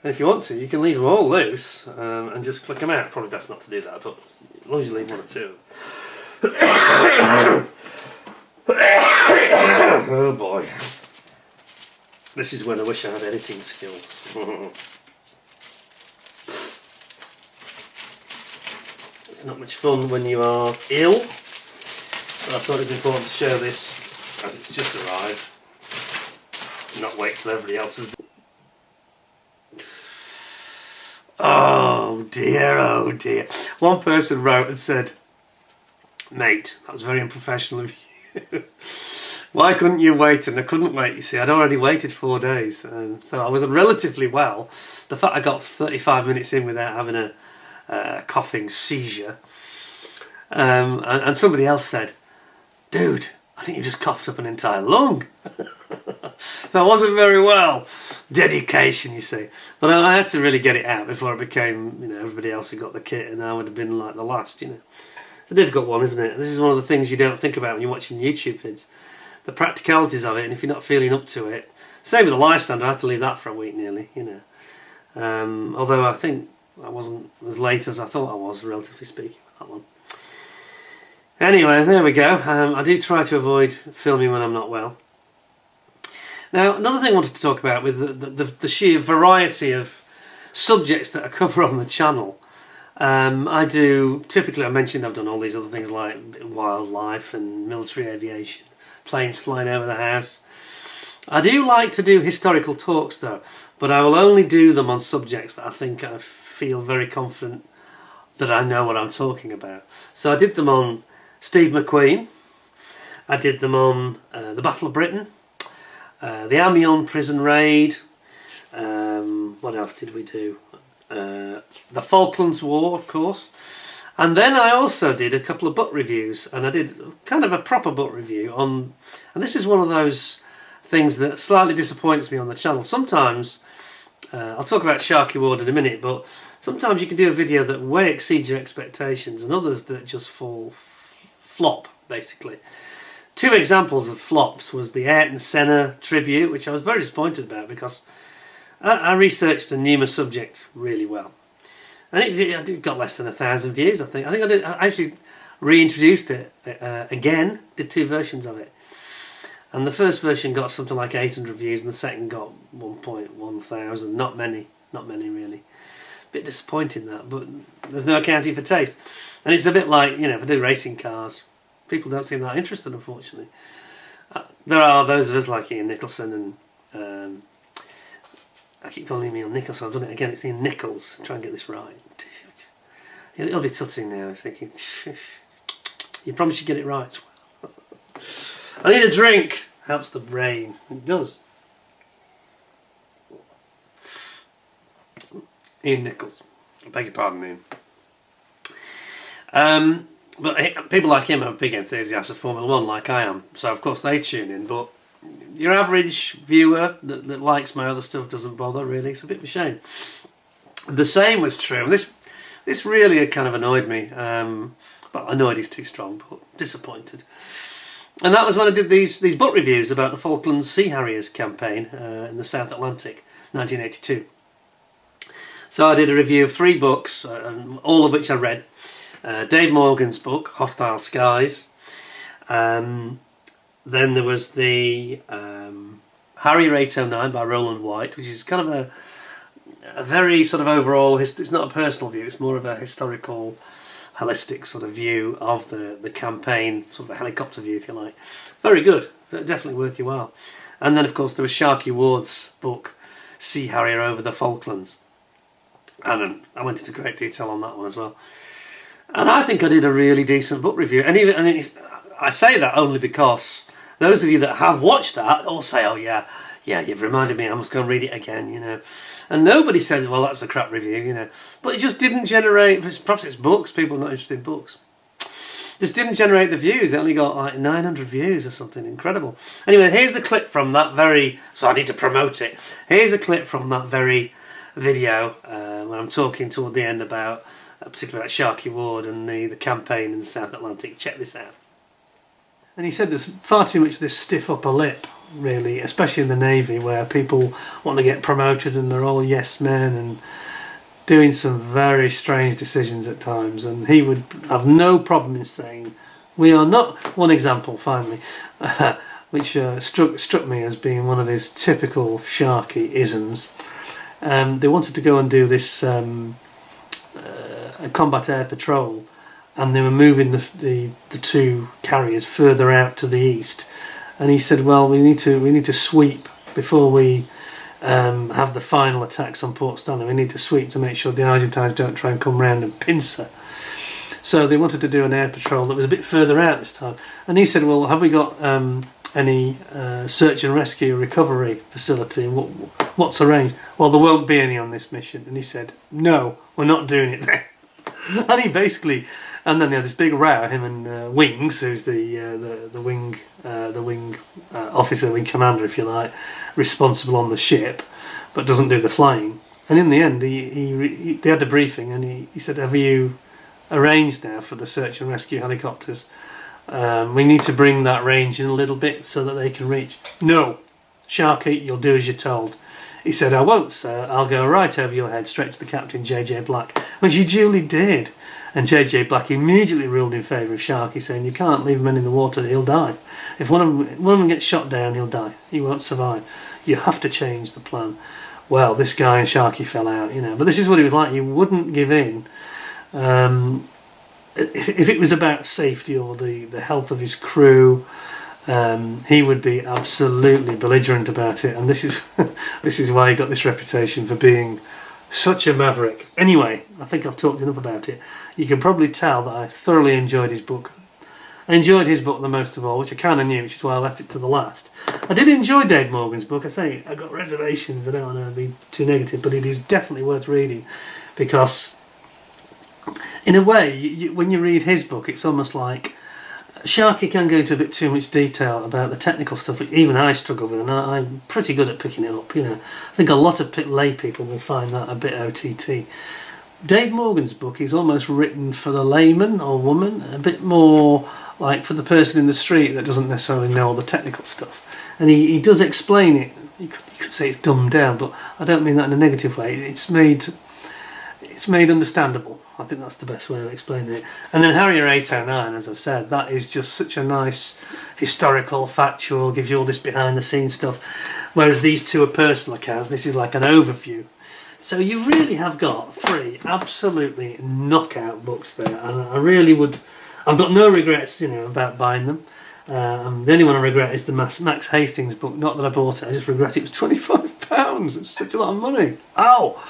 And if you want to, you can leave them all loose and just click them out. Probably best not to do that, but as long as you leave 1 or 2. Oh boy. This is when I wish I had editing skills. It's not much fun when you are ill, but I thought it was important to show this as it's just arrived, not wait till everybody else has. Oh dear, oh dear. One person wrote and said, "Mate, that was very unprofessional of you. Why couldn't you wait?" And I couldn't wait, you see. I'd already waited 4 days, so I was relatively well. The fact I got 35 minutes in without having a coughing seizure, and somebody else said, "Dude, I think you just coughed up an entire lung." So I wasn't very well. Dedication, you see. But I had to really get it out before it became, everybody else had got the kit and I would have been like the last, It's a difficult one, isn't it? This is one of the things you don't think about when you're watching YouTube vids. The practicalities of it, and if you're not feeling up to it. Same with the Lysander, I had to leave that for a week nearly, Although I think I wasn't as late as I thought I was, relatively speaking, with that one. Anyway, there we go. I do try to avoid filming when I'm not well. Now, another thing I wanted to talk about with the sheer variety of subjects that I cover on the channel. Typically I mentioned I've done all these other things like wildlife and military aviation, planes flying over the house. I do like to do historical talks though, but I will only do them on subjects that I think I feel very confident that I know what I'm talking about. So I did them on Steve McQueen, I did them on the Battle of Britain, the Amiens prison raid, what else did we do? The Falklands War, of course. And then I also did a couple of book reviews, and I did kind of a proper book review on, and this is one of those things that slightly disappoints me on the channel. Sometimes, I'll talk about Sharky Ward in a minute, but sometimes you can do a video that way exceeds your expectations and others that just flop, basically. 2 examples of flops was the Ayrton Senna tribute, which I was very disappointed about because I researched a Numa subject really well. And it got less than 1,000 views, I think. I actually reintroduced it again, did 2 versions of it. And the first version got something like 800 views and the second got 1.1 thousand. Not many really. Bit disappointing that, but there's no accounting for taste. And it's a bit like, if I do racing cars, people don't seem that interested, unfortunately. There are those of us like Ian Nicholson and I keep calling him Ian Nicholson. I've done it again. It's Ian Nichols. Try and get this right. He'll be tutting now. He's thinking, you promise you get it right. I need a drink. Helps the brain. It does. Ian Nichols. I beg your pardon, Ian. But people like him are big enthusiasts of Formula 1 like I am. So of course they tune in. But your average viewer that likes my other stuff doesn't bother really. It's a bit of a shame. The same was true. And this really kind of annoyed me. Well, annoyed is too strong, but disappointed. And that was when I did these book reviews about the Falklands Sea Harriers campaign in the South Atlantic, 1982. So I did a review of 3 books, all of which I read. Dave Morgan's book, Hostile Skies. Then there was the Harrier 809 by Roland White, which is kind of a very sort of overall, it's not a personal view, it's more of a historical, holistic sort of view of the campaign, sort of a helicopter view if you like. Very good, definitely worth your while. And then of course there was Sharky Ward's book, Sea Harrier over the Falklands. And I went into great detail on that one as well. And I think I did a really decent book review. And even, I mean, I say that only because those of you that have watched that all say, oh yeah, you've reminded me, I must go and read it again, you know. And nobody says, well, that was a crap review, you know. But it just didn't generate, perhaps it's books, people are not interested in books. Just didn't generate the views. It only got like 900 views or something incredible. Anyway, here's a clip from that very, so I need to promote it. Here's a clip from that very video when I'm talking toward the end about, particularly about Sharky Ward and the campaign in the South Atlantic. Check this out. And he said there's far too much of this stiff upper lip, really, especially in the Navy, where people want to get promoted and they're all yes men and doing some very strange decisions at times. And he would have no problem in saying, we are not, one example finally, which struck me as being one of his typical Sharky isms. They wanted to go and do this a combat air patrol, and they were moving the 2 carriers further out to the east. And he said, well, we need to sweep before we have the final attacks on Port Stanley. We need to sweep to make sure the Argentines don't try and come round and pincer. So they wanted to do an air patrol that was a bit further out this time. And he said, well, have we got any search and rescue recovery facility? What's arranged? Well, there won't be any on this mission. And he said, no, we're not doing it then. And he basically, and then they had this big row, him and Wings, who's the wing officer, wing commander, if you like, responsible on the ship, but doesn't do the flying. And in the end, they had a briefing, and he said, have you arranged now for the search and rescue helicopters? We need to bring that range in a little bit so that they can reach. No, Sharky, you'll do as you're told. He said, I won't, sir. I'll go right over your head straight to the captain, J.J. Black. Which he duly did. And J.J. Black immediately ruled in favour of Sharky, saying, you can't leave men in the water, he'll die. If one of them gets shot down, he'll die. He won't survive. You have to change the plan. Well, this guy and Sharky fell out, you know. But this is what he was like. He wouldn't give in. If it was about safety or the health of his crew, he would be absolutely belligerent about it, and this is why he got this reputation for being such a maverick. Anyway, I think I've talked enough about it. You can probably tell that I thoroughly enjoyed his book. I enjoyed his book the most of all, which I kind of knew, which is why I left it to the last. I did enjoy Dave Morgan's book. I say I got reservations. I don't want to be too negative, but it is definitely worth reading, because in a way, when you read his book, it's almost like Sharky can go into a bit too much detail about the technical stuff, which even I struggle with, and I'm pretty good at picking it up. You know, I think a lot of lay people will find that a bit OTT. Dave Morgan's book is almost written for the layman or woman, a bit more like for the person in the street that doesn't necessarily know all the technical stuff. And he does explain it. You could say it's dumbed down, but I don't mean that in a negative way. It's made understandable. I think that's the best way of explaining it. And then Harrier 809, as I've said, that is just such a nice historical, factual, gives you all this behind-the-scenes stuff. Whereas these two are personal accounts. This is like an overview. So you really have got 3 absolutely knockout books there, and I really would. I've got no regrets, you know, about buying them. The only one I regret is the Max Hastings book. Not that I bought it. I just regret it was £25. It's such a lot of money. Ow!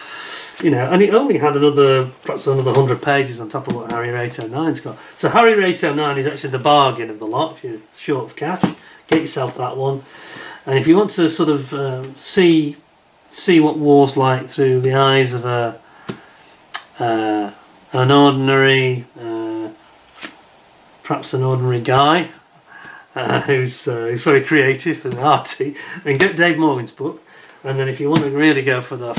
You know, and it only had perhaps another 100 pages on top of what Harrier 809's got. So Harrier 809 is actually the bargain of the lot. If you're short of cash, get yourself that one. And if you want to sort of see what war's like through the eyes of an ordinary, perhaps an ordinary guy who's very creative and arty, then get Dave Morgan's book. And then if you want to really go for the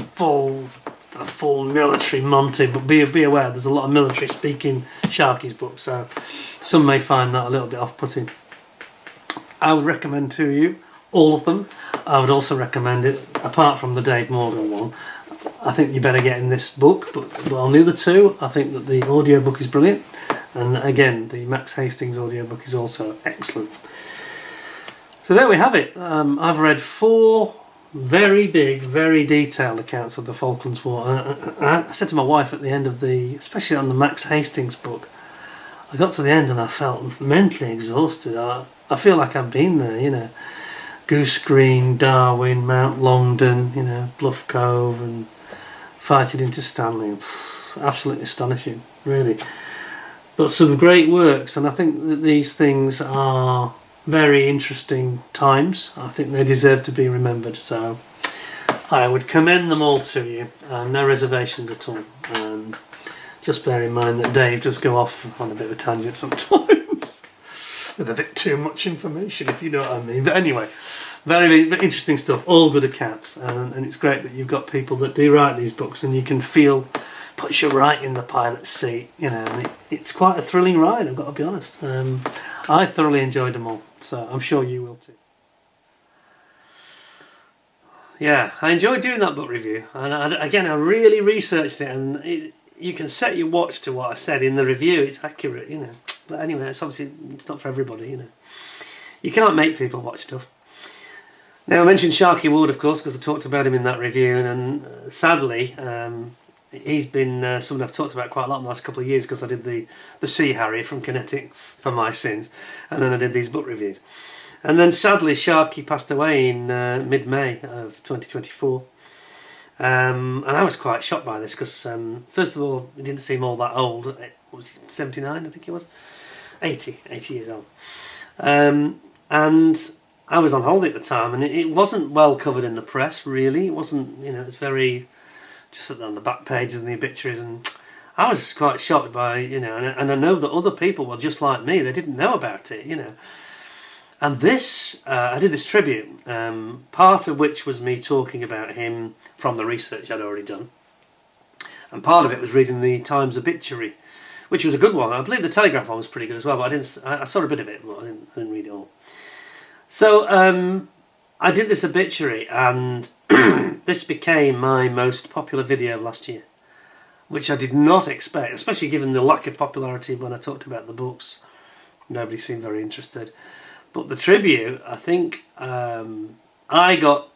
a full military Monty, but be aware there's a lot of military speaking Sharky's books, so some may find that a little bit off-putting. I would recommend to you all of them. I would also recommend it, apart from the Dave Morgan one, I think you better get in this book, but on the other two, I think that the audiobook is brilliant, and again, the Max Hastings audiobook is also excellent. So there we have it. I've read 4 very big, very detailed accounts of the Falklands War. I said to my wife at the end of especially on the Max Hastings book, I got to the end and I felt mentally exhausted. I feel like I've been there, you know. Goose Green, Darwin, Mount Longdon, you know, Bluff Cove, and fighting into Stanley. Absolutely astonishing, really. But some great works, and I think that these things are very interesting times. I think they deserve to be remembered, so I would commend them all to you. No reservations at all. Just bear in mind that Dave does go off on a bit of a tangent sometimes with a bit too much information, if you know what I mean. But anyway, very, very interesting stuff, all good accounts, and it's great that you've got people that do write these books, and you can feel, puts you right in the pilot's seat, you know, and it's quite a thrilling ride, I've got to be honest. I thoroughly enjoyed them all, so I'm sure you will too. Yeah, I enjoyed doing that book review, and again, I really researched it, and you can set your watch to what I said in the review. It's accurate, you know. But anyway, it's not for everybody, you know. You can't make people watch stuff. Now, I mentioned Sharky Ward, of course, because I talked about him in that review, and sadly, he's been someone I've talked about quite a lot in the last couple of years, because I did the Sea Harrier from Kinetic for my sins, and then I did these book reviews. And then sadly, Sharky passed away in mid-May of 2024. And I was quite shocked by this, because first of all, he didn't seem all that old. What was he, 79, I think he was? 80 years old. And I was on holiday at the time, and it wasn't well covered in the press, really. It wasn't, you know, it was very, just on the back pages and the obituaries, and I was quite shocked by, you know, and I know that other people were just like me. They didn't know about it, you know. And this, I did this tribute, part of which was me talking about him from the research I'd already done. And part of it was reading the Times obituary, which was a good one. I believe the Telegraph one was pretty good as well, but I saw a bit of it, but I didn't read it all. So I did this obituary, and this became my most popular video of last year, which I did not expect, especially given the lack of popularity when I talked about the books. Nobody seemed very interested. But the tribute, I think I got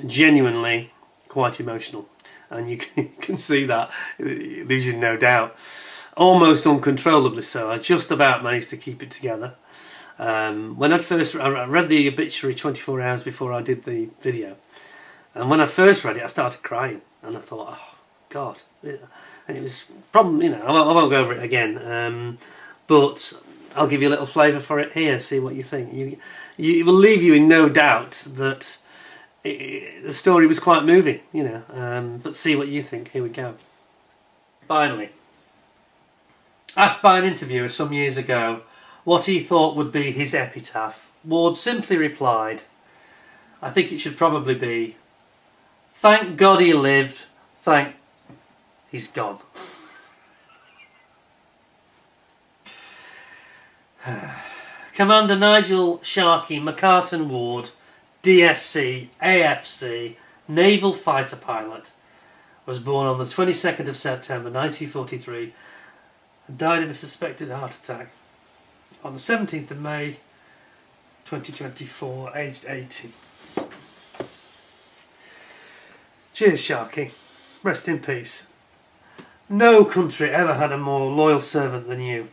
genuinely quite emotional, and you can see that, it leaves you no doubt. Almost uncontrollably so. I just about managed to keep it together. When I read the obituary 24 hours before I did the video, and when I first read it, I started crying, and I thought, oh God, and it was probably, you know, I won't go over it again, but I'll give you a little flavour for it here, see what you think. It will leave you in no doubt that the story was quite moving, you know, but see what you think. Here we go. Finally, asked by an interviewer some years ago what he thought would be his epitaph, Ward simply replied, I think it should probably be, thank God he lived, thank he's gone. Commander Nigel Sharky McCartan Ward, DSC, AFC, naval fighter pilot, was born on the 22nd of September 1943 and died of a suspected heart attack on the 17th of May 2024, aged 80. Cheers, Sharky. Rest in peace. No country ever had a more loyal servant than you.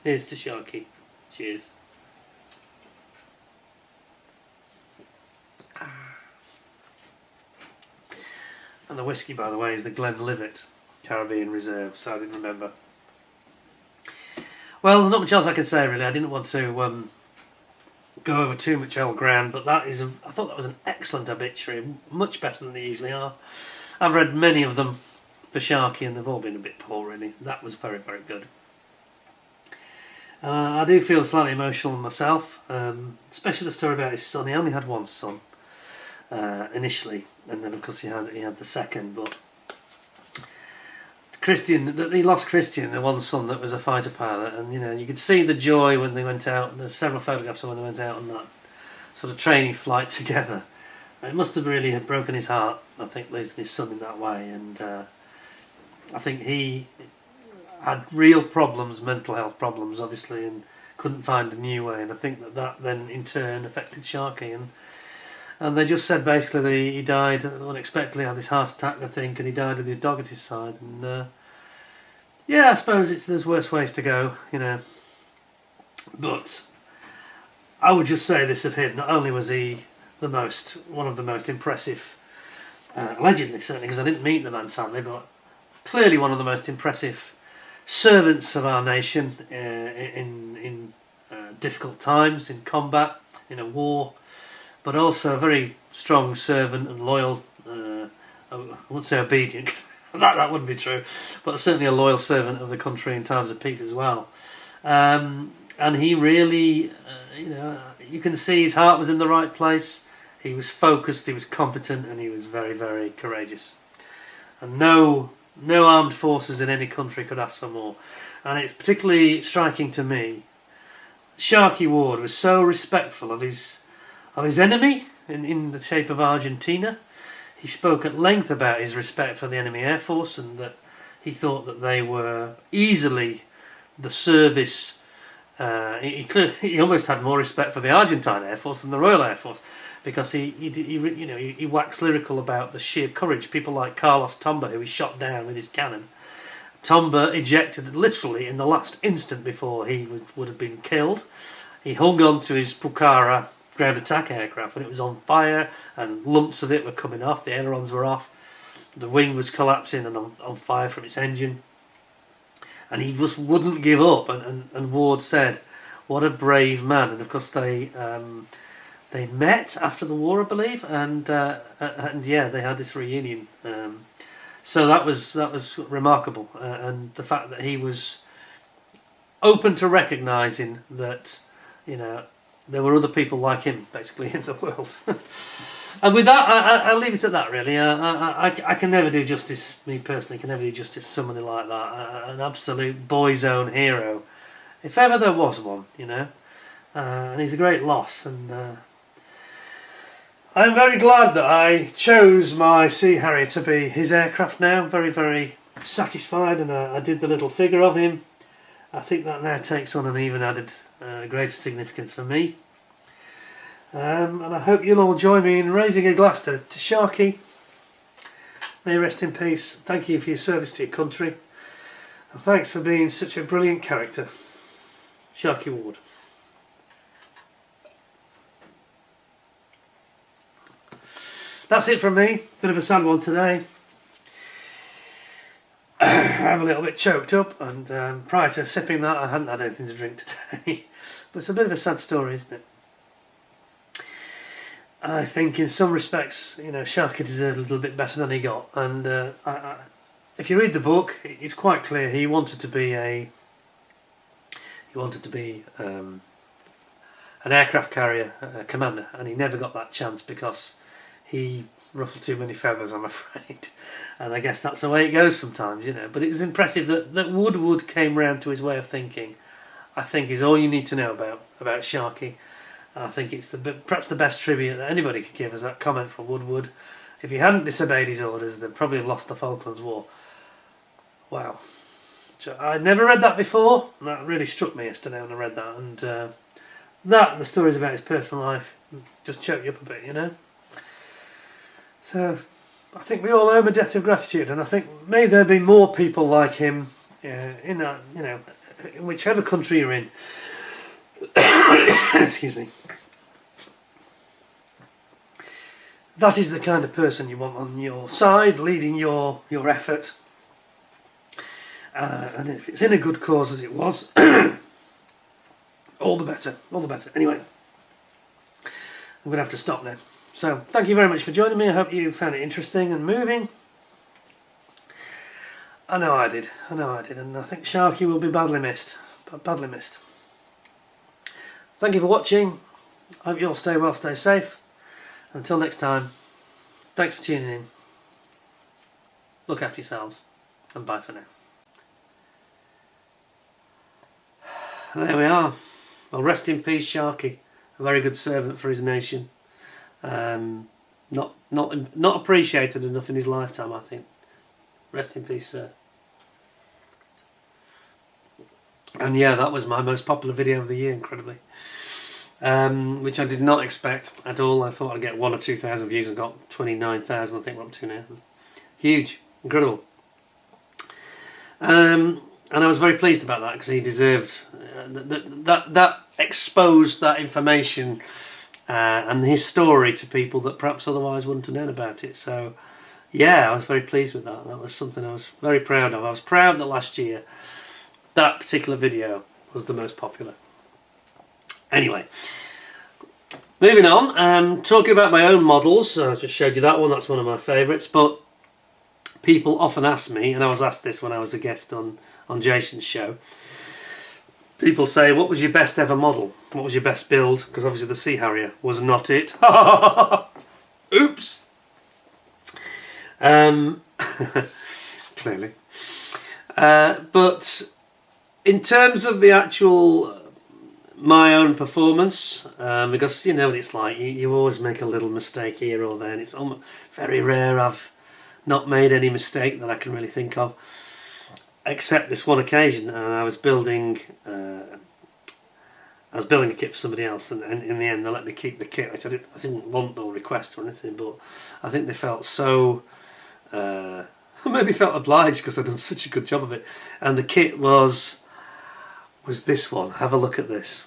Here's to Sharky. Cheers. And the whiskey, by the way, is the Glenlivet Caribbean Reserve, so I didn't remember. Well, there's not much else I can say, really. I didn't want to go over too much old ground, but I thought that was an excellent obituary, much better than they usually are. I've read many of them for Sharky, and they've all been a bit poor, really. That was very, very good. I do feel slightly emotional myself, especially the story about his son. He only had one son initially, and then of course he had the second, but Christian, that he lost Christian, the one son that was a fighter pilot, and you could see the joy when they went out. There's several photographs of when they went out on that sort of training flight together. It must have really had broken his heart, I think, losing his son in that way, and I think he had real problems, mental health problems, obviously, and couldn't find a new way, and I think that then in turn affected Sharky, and they just said basically that he died unexpectedly, had this heart attack, I think, and he died with his dog at his side, and yeah, I suppose there's worse ways to go, but I would just say this of him: not only was he one of the most impressive, allegedly certainly, because I didn't meet the man sadly, but clearly one of the most impressive servants of our nation in difficult times, in combat, in a war, but also a very strong servant and loyal, I wouldn't say obedient, that wouldn't be true, but certainly a loyal servant of the country in times of peace as well. And he really, you can see his heart was in the right place. He was focused, he was competent, and he was very, very courageous. And no armed forces in any country could ask for more. And it's particularly striking to me, Sharky Ward was so respectful of his enemy in the shape of Argentina. He spoke at length about his respect for the enemy air force, and that he thought that they were easily the service. He almost had more respect for the Argentine Air Force than the Royal Air Force, because he waxed lyrical about the sheer courage. People like Carlos Tomba, who he shot down with his cannon. Tomba ejected literally in the last instant before he would have been killed. He hung on to his Pucara ground attack aircraft when it was on fire, and lumps of it were coming off. The ailerons were off. The wing was collapsing and on fire from its engine. And he just wouldn't give up. And Ward said, "What a brave man!" And of course they met after the war, I believe, and yeah, they had this reunion. So that was remarkable, and the fact that he was open to recognising that there were other people like him basically in the world. And with that, I'll leave it at that. Really, I can never do justice. Me personally, can never do justice to somebody like that. An absolute boy's own hero, if ever there was one. And he's a great loss. And I'm very glad that I chose my Sea Harrier to be his aircraft now. Very, very satisfied, and I did the little figure of him. I think that now takes on an even added greater significance for me. And I hope you'll all join me in raising a glass to Sharky. May he rest in peace. Thank you for your service to your country. And thanks for being such a brilliant character. Sharky Ward. That's it from me. Bit of a sad one today. I'm a little bit choked up, and prior to sipping that I hadn't had anything to drink today. But it's a bit of a sad story, isn't it? I think in some respects, Sharky deserved a little bit better than he got. And if you read the book, it's quite clear he wanted to be an aircraft carrier commander, and he never got that chance because he ruffled too many feathers, I'm afraid. And I guess that's the way it goes sometimes, But it was impressive that Woodward came round to his way of thinking. I think is all you need to know about Sharky. I think it's perhaps the best tribute that anybody could give us, that comment from Woodward. If he hadn't disobeyed his orders, they'd probably have lost the Falklands War. Wow. So I'd never read that before, and that really struck me yesterday when I read that. And the stories about his personal life just choked you up a bit, So I think we all owe him a debt of gratitude, and I think may there be more people like him in whichever country you're in. Excuse me. That is the kind of person you want on your side, leading your effort. And if it's in a good cause as it was, all the better, all the better. Anyway, I'm going to have to stop now. So, thank you very much for joining me. I hope you found it interesting and moving. I know I did, and I think Sharky will be badly missed. Thank you for watching. I hope you all stay well, stay safe. Until next time, thanks for tuning in. Look after yourselves. and bye for now. There we are. Well, rest in peace, Sharky. A very good servant for his nation. Not appreciated enough in his lifetime, I think. Rest in peace, sir. And yeah, that was my most popular video of the year, incredibly. Which I did not expect at all. I thought I'd get 1,000 or 2,000 views and got 29,000, I think we're up to now. Huge, incredible. And I was very pleased about that because he deserved that exposed that information and his story to people that perhaps otherwise wouldn't have known about it. So yeah, I was very pleased with that. That was something I was very proud of. I was proud that last year that particular video was the most popular. Anyway, moving on, talking about my own models. I just showed you that one, that's one of my favourites, but people often ask me, and I was asked this when I was a guest on Jason's show, people say, what was your best ever model? What was your best build? Because obviously the Sea Harrier was not it. Oops! Clearly. But in terms of the actual my own performance, because you know what it's like, you always make a little mistake here or there, and it's almost very rare I've not made any mistake that I can really think of, except this one occasion. And I was building a kit for somebody else, and in the end they let me keep the kit, which I didn't want or request or anything, but I think they felt so maybe felt obliged because I'd done such a good job of it. And the kit was this one. Have a look at this.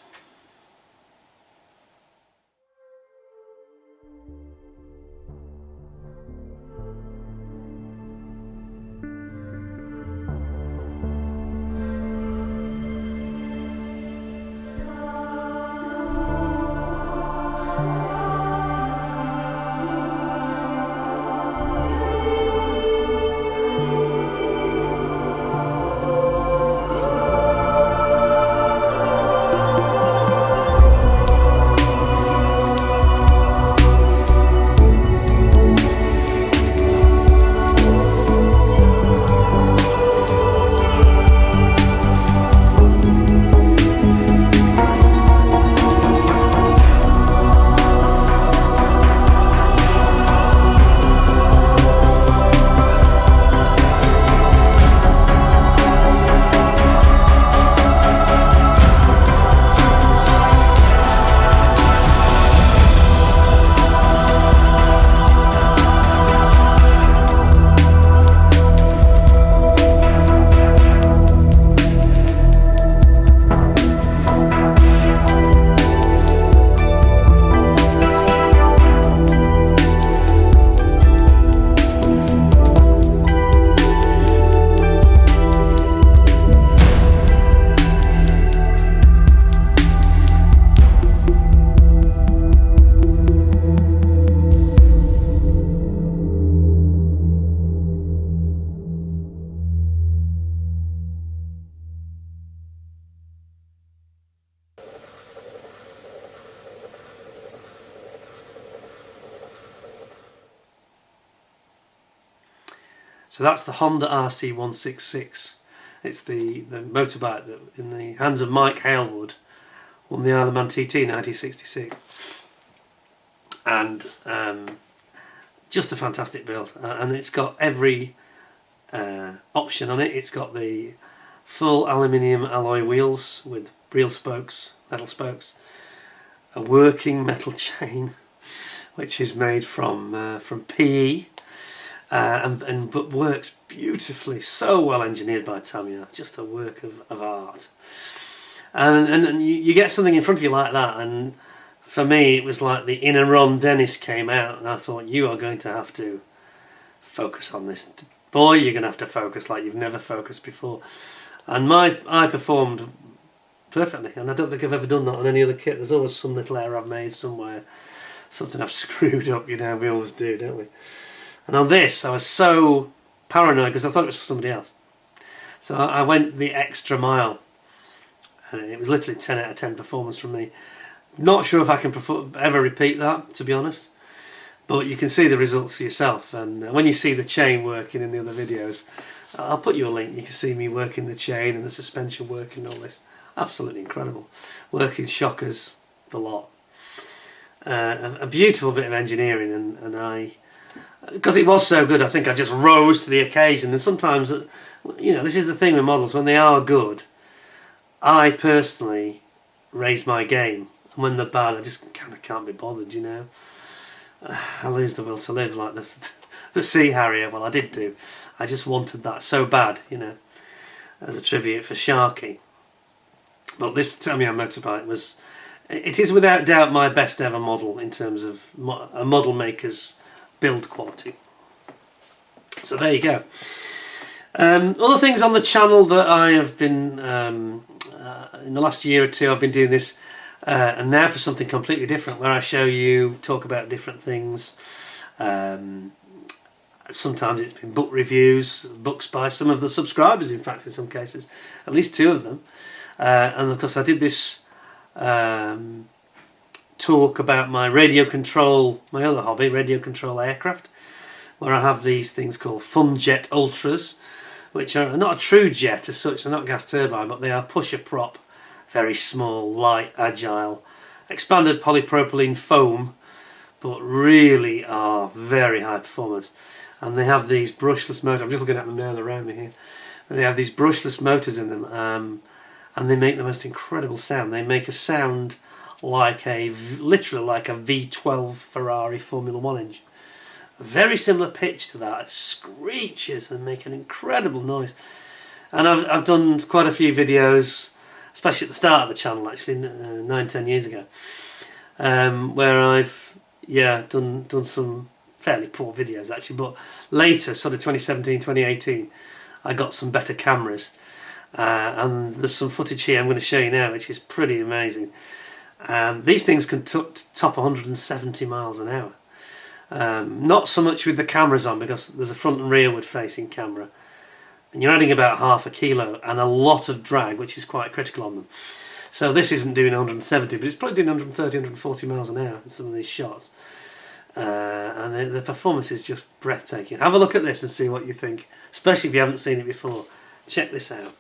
So that's the Honda RC166. It's the motorbike that, in the hands of Mike Halewood, won the IOM TT 1966. And just a fantastic build. And it's got every option on it. It's got the full aluminium alloy wheels with real spokes, metal spokes, a working metal chain, which is made from PE. But works beautifully, so well engineered by Tamiya, just a work of art. And you get something in front of you like that, and for me it was like the inner Ron Dennis came out, and I thought, you are going to have to focus on this. Boy, you're going to have to focus like you've never focused before. And I performed perfectly, and I don't think I've ever done that on any other kit. There's always some little error I've made somewhere, something I've screwed up, you know, we always do, don't we? And on this, I was so paranoid because I thought it was for somebody else. So I went the extra mile. And it was literally 10 out of 10 performance from me. Not sure if I can ever repeat that, to be honest. But you can see the results for yourself. And when you see the chain working in the other videos, I'll put you a link. You can see me working the chain and the suspension working, all this. Absolutely incredible. Working shockers, the lot. A beautiful bit of engineering, and I, because it was so good, I think I just rose to the occasion. And sometimes, you know, this is the thing with models, when they are good, I personally raise my game, and when they're bad, I just kind of can't be bothered, you know. I lose the will to live, like the Sea Harrier. Well, I did do. I just wanted that so bad, you know, as a tribute for Sharky. But this Tamiya motorbike was, it is without doubt my best ever model in terms of a model maker's build quality. So there you go. Other things on the channel that I have been, in the last year or two I've been doing this, and now for something completely different, where I show you, talk about different things. Sometimes it's been book reviews, books by some of the subscribers, in fact, in some cases, at least 2 of them. And of course I did this talk about my radio control, my other hobby, radio control aircraft, where I have these things called Fun Jet Ultras, which are not a true jet as such, they're not gas turbine, but they are pusher prop, very small, light, agile, expanded polypropylene foam, but really are very high performance. And they have these brushless motors. I'm just looking at them now, they're around me here. And they have these brushless motors in them, and they make the most incredible sound. They make a sound like literally like a V12 Ferrari Formula 1 engine. A very similar pitch to that. It screeches and make an incredible noise. And I've done quite a few videos, especially at the start of the channel, actually 9-10 years ago, where I've done some fairly poor videos actually, but later, sort of 2017, 2018, I got some better cameras, and there's some footage here I'm going to show you now, which is pretty amazing. These things can top 170 miles an hour. Not so much with the cameras on, because there's a front and rearward facing camera, and you're adding about half a kilo and a lot of drag, which is quite critical on them. So this isn't doing 170, but it's probably doing 130, 140 miles an hour in some of these shots. And the performance is just breathtaking. Have a look at this and see what you think, especially if you haven't seen it before. Check this out.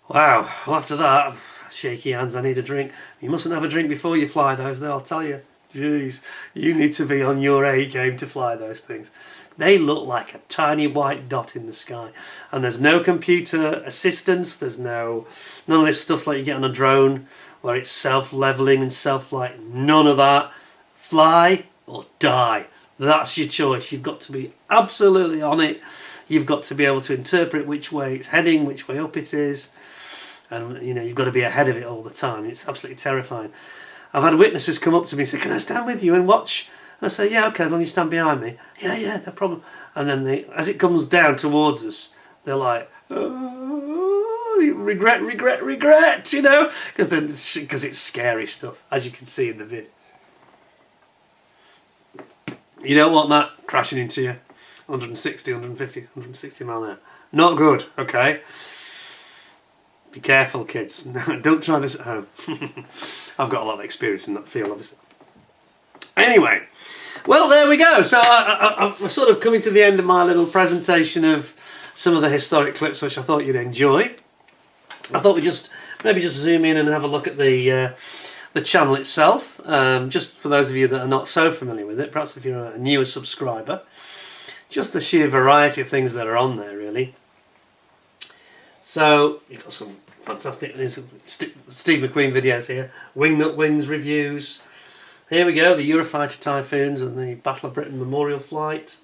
Wow, well after that, shaky hands, I need a drink. You mustn't have a drink before you fly those, they'll tell you. Jeez, you need to be on your A game to fly those things. They look like a tiny white dot in the sky. And there's no computer assistance, there's none of this stuff like you get on a drone, where it's self-leveling and self-flight. None of that. Fly or die. That's your choice. You've got to be absolutely on it. You've got to be able to interpret which way it's heading, which way up it is. And you know, you've got to be ahead of it all the time. It's absolutely terrifying. I've had witnesses come up to me and say, "Can I stand with you and watch?" And I say, "Yeah, okay, as long as you stand behind me." Yeah, no problem. And then as it comes down towards us, they're like, "Oh, regret," you know, because it's scary stuff, as you can see in the vid. You don't want that crashing into you. 160, 150, 160 mile an hour. Not good, okay? Be careful, kids. Don't try this at home. I've got a lot of experience in that field, obviously. Anyway, well, there we go. So I'm sort of coming to the end of my little presentation of some of the historic clips which I thought you'd enjoy. I thought we'd maybe just zoom in and have a look at the channel itself, just for those of you that are not so familiar with it, perhaps if you're a newer subscriber. Just the sheer variety of things that are on there, really. So you've got some fantastic Steve McQueen videos here, Wingnut Wings reviews. Here we go, the Eurofighter Typhoons and the Battle of Britain Memorial Flight.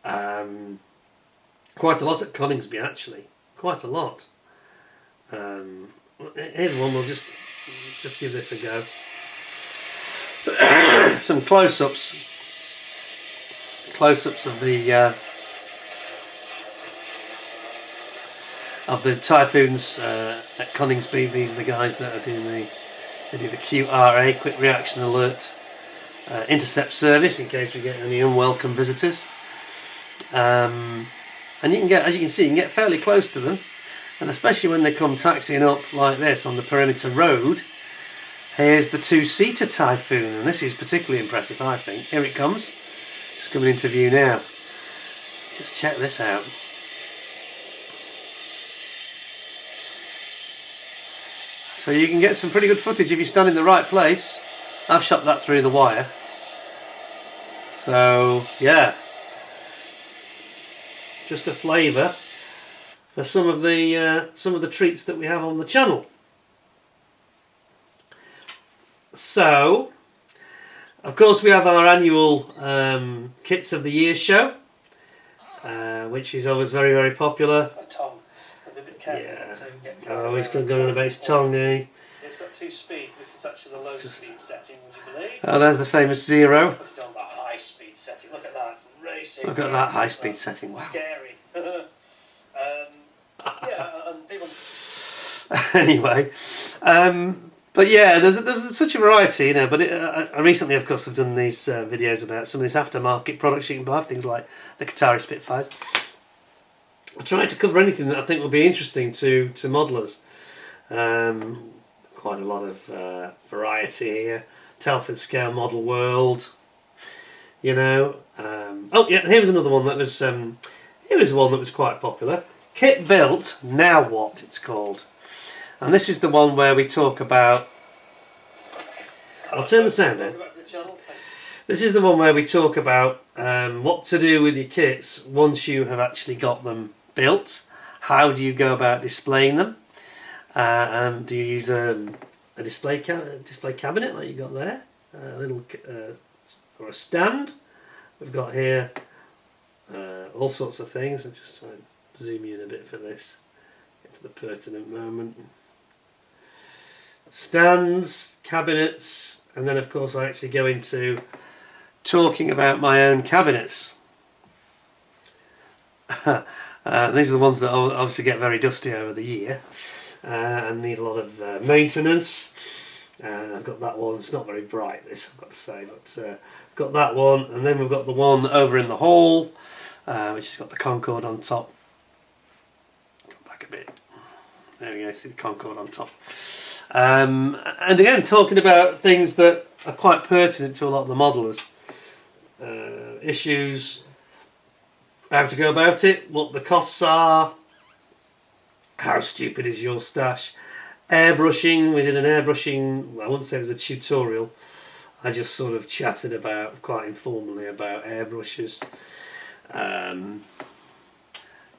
Quite a lot at Coningsby, actually. Quite a lot. Here's one. We'll just give this a go. Some close-ups of the Typhoons at Coningsby. These are the guys that are doing they do the QRA, Quick Reaction Alert intercept service, in case we get any unwelcome visitors. And you can get, as you can see, you can get fairly close to them, and especially when they come taxiing up like this on the perimeter road. Here's the two-seater Typhoon, and this is particularly impressive, I think. Here it comes. It's coming into view now. Just check this out. So you can get some pretty good footage if you stand in the right place. I've shot that through the wire. So yeah, just a flavour for some of the treats that we have on the channel. So, of course, we have our annual Kits of the Year show, which is always very, very popular. A tongue. A bit careful to get oh, he's going on about his tongue, eh? It's got two speeds. This is actually the low speed setting, would you believe? Oh, there's the famous 0. Put it on the high speed setting. Look at that. Racing. Look at that high speed setting. Wow. Scary. Yeah, and people... Anyway, but yeah, there's such a variety, you know. But I recently, of course, have done these videos about some of this aftermarket products you can buy, things like the Qatari Spitfires. I tried to cover anything that I think would be interesting to modelers. Quite a lot of variety here. Telford scale model world, you know. Oh yeah, here was another one that was here was one that was quite popular. Kit built, now what? It's called. And this is the one where we talk about... I'll turn the sound down. This is the one where we talk about what to do with your kits once you have actually got them built. How do you go about displaying them? And do you use a display cabinet like you got there? A little or a stand. We've got here all sorts of things. I'm just trying to zoom you in a bit for this. Get to the pertinent moment. Stands, cabinets, and then of course I actually go into talking about my own cabinets. These are the ones that obviously get very dusty over the year and need a lot of maintenance. I've got that one. It's not very bright, this, I've got to say, but I've got that one, and then we've got the one over in the hall, which has got the Concorde on top. Go back a bit. There we go. See the Concorde on top. And again, talking about things that are quite pertinent to a lot of the modelers. Issues, how to go about it, what the costs are, how stupid is your stash, airbrushing. We did an airbrushing, well, I wouldn't say it was a tutorial, I just sort of chatted about, quite informally, about airbrushes.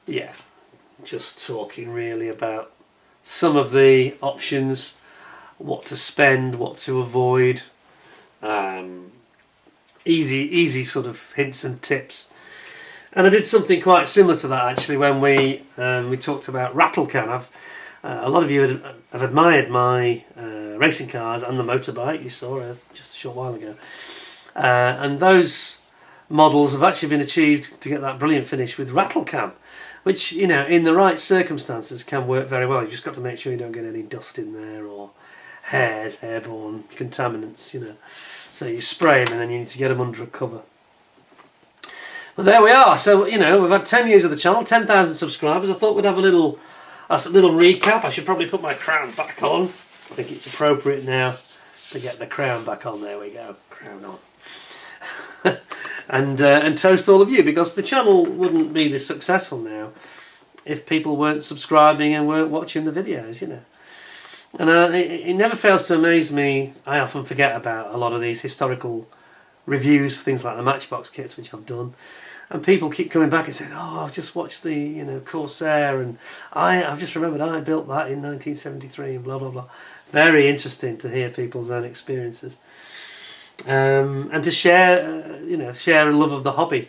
Yeah, just talking really about some of the options, what to spend, what to avoid, easy sort of hints and tips. And I did something quite similar to that actually when we talked about rattle can. A lot of you have admired my racing cars and the motorbike you saw just a short while ago, and those models have actually been achieved to get that brilliant finish with rattle can, which, you know, in the right circumstances can work very well. You've just got to make sure you don't get any dust in there or hairs, airborne contaminants, you know. So you spray them and then you need to get them under a cover. But there we are. So, you know, we've had 10 years of the channel, 10,000 subscribers. I thought we'd have a little recap. I should probably put my crown back on. I think it's appropriate now to get the crown back on. There we go, crown on. and toast all of you, because the channel wouldn't be this successful now if people weren't subscribing and weren't watching the videos, you know. And it never fails to amaze me. I often forget about a lot of these historical reviews for things like the Matchbox kits, which I've done, and people keep coming back and saying, "Oh, I've just watched the, you know, Corsair, and I've just remembered I built that in 1973," and blah blah blah. Very interesting to hear people's own experiences, and to share, you know, share a love of the hobby.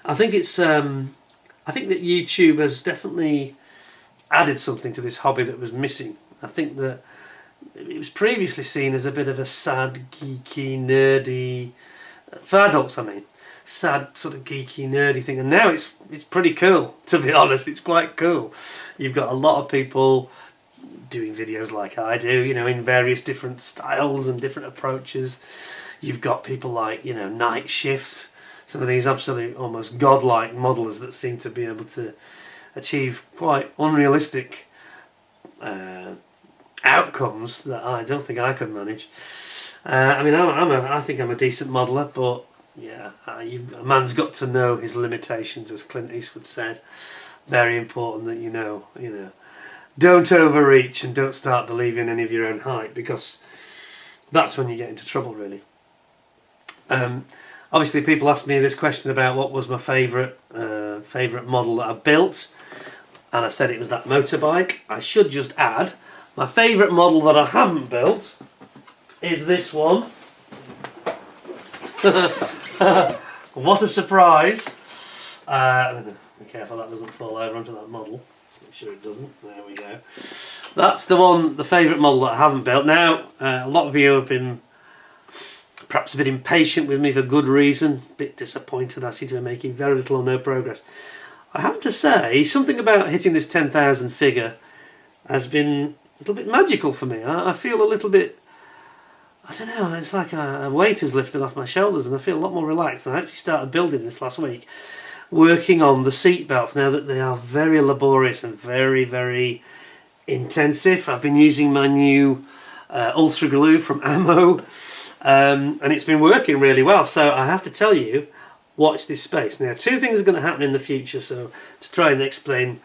I think it's I think that YouTube has definitely added something to this hobby that was missing. I think that it was previously seen as a bit of a sad, geeky, nerdy, for adults I mean, sad sort of geeky, nerdy thing, and now it's pretty cool, to be honest. It's quite cool. You've got a lot of people doing videos like I do, you know, in various different styles and different approaches. You've got people like, you know, Night Shifts, some of these absolute almost godlike modelers that seem to be able to achieve quite unrealistic outcomes that I don't think I could manage. I mean, I think I'm a decent modeler, but yeah, a man's got to know his limitations, as Clint Eastwood said. Very important that you know, don't overreach and don't start believing any of your own hype, because that's when you get into trouble, really. Obviously, people asked me this question about what was my favourite model that I built, and I said it was that motorbike. I should just add, my favourite model that I haven't built is this one. What a surprise! Be careful that doesn't fall over onto that model. Make sure it doesn't. There we go. That's the one, the favourite model that I haven't built. Now, a lot of you have been perhaps a bit impatient with me for good reason, a bit disappointed. I seem to be making very little or no progress. I have to say, something about hitting this 10,000 figure has been a little bit magical for me. I feel a little bit, I don't know, it's like a weight is lifted off my shoulders and I feel a lot more relaxed. I actually started building this last week, working on the seat belts, now that they are very laborious and very, very intensive. I've been using my new Ultra Glue from Ammo, and it's been working really well. So I have to tell you, watch this space. Now, two things are going to happen in the future, so to try and explain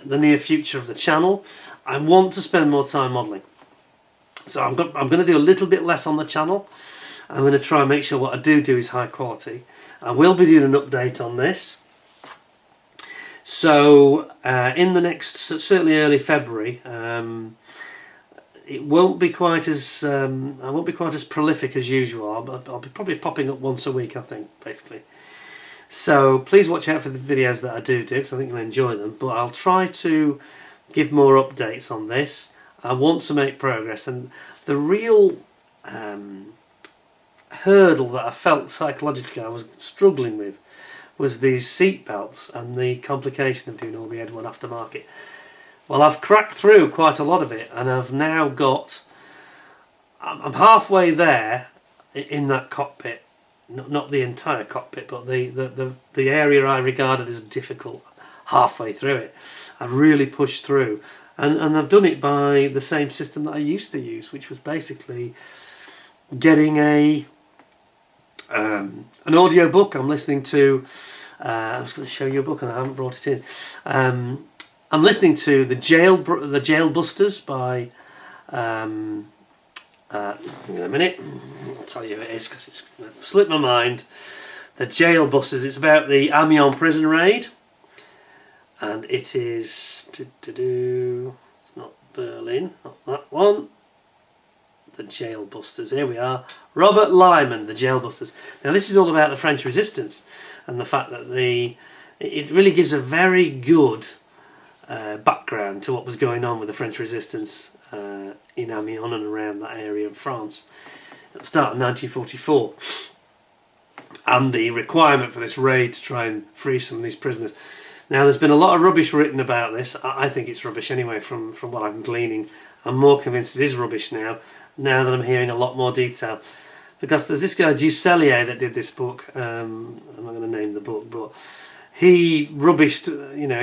the near future of the channel, I want to spend more time modelling. So I'm going to do a little bit less on the channel. I'm going to try and make sure what I do is high quality. I will be doing an update on this. So in the next, certainly early February, it won't be quite as I won't be quite as prolific as usual. I'll be probably popping up once a week, I think, basically. So please watch out for the videos that I do because I think you'll enjoy them. But I'll try to give more updates on this. I want to make progress, and the real hurdle that I felt psychologically I was struggling with was these seat belts and the complication of doing all the Edward aftermarket. Well, I've cracked through quite a lot of it, and I've now got, I'm halfway there in that cockpit, not the entire cockpit, but the area I regarded as difficult, halfway through it. I've really pushed through, and I've done it by the same system that I used to use, which was basically getting an audio book. I'm listening to, I was going to show you a book and I haven't brought it in. I'm listening to the Jailbusters by, hang on a minute, I'll tell you who it is because it's slipped my mind. The Jailbusters, it's about the Amiens prison raid, and it is, it's not Berlin, not that one, the Jailbusters, here we are, Robert Lyman, the Jailbusters. Now this is all about the French resistance and the fact that it really gives a very good background to what was going on with the French resistance in Amiens and around that area of France at the start of 1944, and the requirement for this raid to try and free some of these prisoners. Now there's been a lot of rubbish written about this. I think it's rubbish anyway from what I'm gleaning. I'm more convinced it is rubbish now, now that I'm hearing a lot more detail. Because there's this guy Ducelier that did this book. I'm not going to name the book, but he rubbished. You know,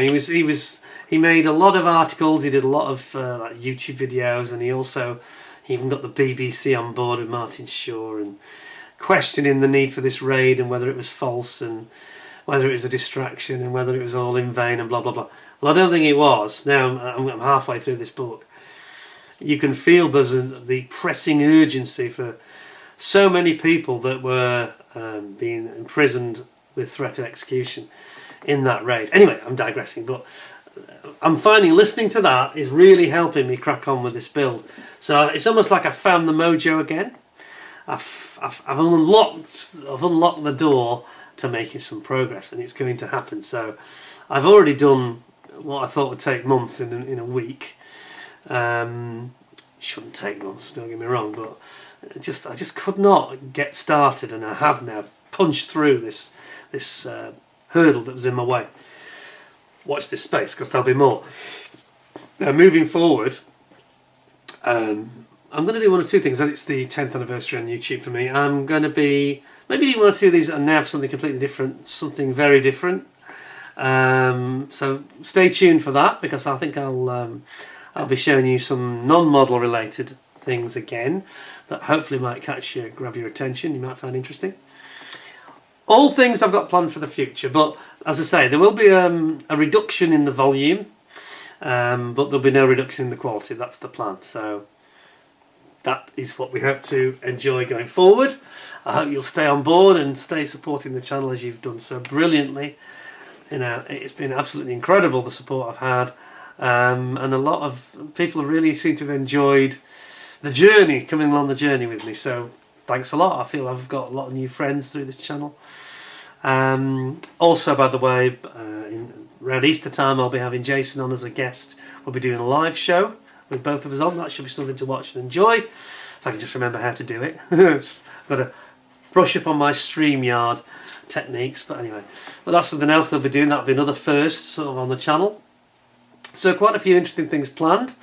he made a lot of articles. He did a lot of like YouTube videos, and he even got the BBC on board with Martin Shaw and questioning the need for this raid and whether it was false and whether it was a distraction and whether it was all in vain and blah blah blah. Well, I don't think it was. Now I'm halfway through this book. You can feel there's the pressing urgency for so many people that were being imprisoned with threat of execution in that raid. Anyway, I'm digressing, but I'm finding listening to that is really helping me crack on with this build. So it's almost like I found the mojo again. I've unlocked the door to making some progress, and it's going to happen. So I've already done what I thought would take months in a week. Shouldn't take months, don't get me wrong, but I just could not get started, and I have now punched through this hurdle that was in my way. Watch this space, because there'll be more. Now, moving forward, I'm going to do one or two things. As it's the 10th anniversary on YouTube for me, I'm going to be maybe one or two of these and have something completely different, something very different. So stay tuned for that, because I think I'll be showing you some non-model related things again that hopefully might grab your attention. You might find interesting. All things I've got planned for the future, but as I say, there will be a reduction in the volume, but there'll be no reduction in the quality. That's the plan. So that is what we hope to enjoy going forward. I hope you'll stay on board and stay supporting the channel as you've done so brilliantly. You know, it's been absolutely incredible, the support I've had, and a lot of people really seem to have enjoyed the journey, coming along the journey with me. So thanks a lot. I feel I've got a lot of new friends through this channel. Also, by the way, around Easter time I'll be having Jason on as a guest. We'll be doing a live show with both of us on. That should be something to watch and enjoy, if I can just remember how to do it. I've got to brush up on my StreamYard techniques, but anyway. But that's something else they'll be doing. That'll be another first sort of on the channel. So quite a few interesting things planned.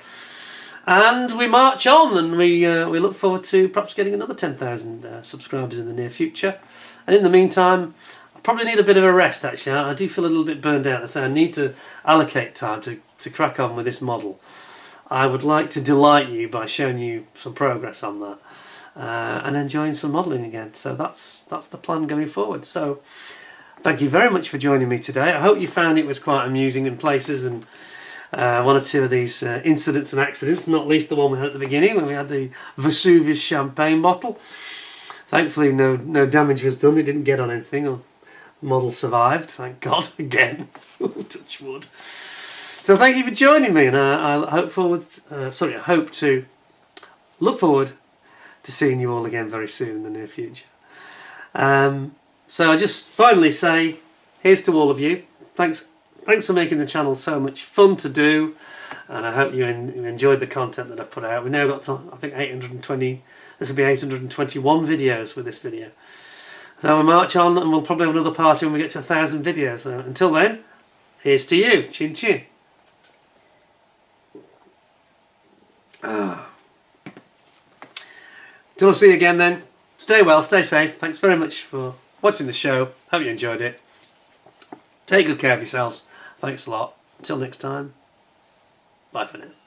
And we march on, and we look forward to perhaps getting another 10,000 subscribers in the near future. And in the meantime, I probably need a bit of a rest, actually. I do feel a little bit burned out, so I need to allocate time to crack on with this model. I would like to delight you by showing you some progress on that, and enjoying some modelling again. So that's the plan going forward. So thank you very much for joining me today. I hope you found it was quite amusing in places, and one or two of these incidents and accidents, not least the one we had at the beginning when we had the Vesuvius champagne bottle. Thankfully no damage was done, it didn't get on anything, or model survived, thank God, again. Touch wood. So thank you for joining me, and I look forward to seeing you all again very soon in the near future. So I just finally say, here's to all of you. Thanks for making the channel so much fun to do, and I hope you enjoyed the content that I've put out. We've now got to, I think, 820. This will be 821 videos with this video. So we'll march on, and we'll probably have another party when we get to 1,000 videos. So until then, here's to you. Chin chin. Till I see you again then. Stay well, stay safe. Thanks very much for watching the show. Hope you enjoyed it. Take good care of yourselves. Thanks a lot. Until next time. Bye for now.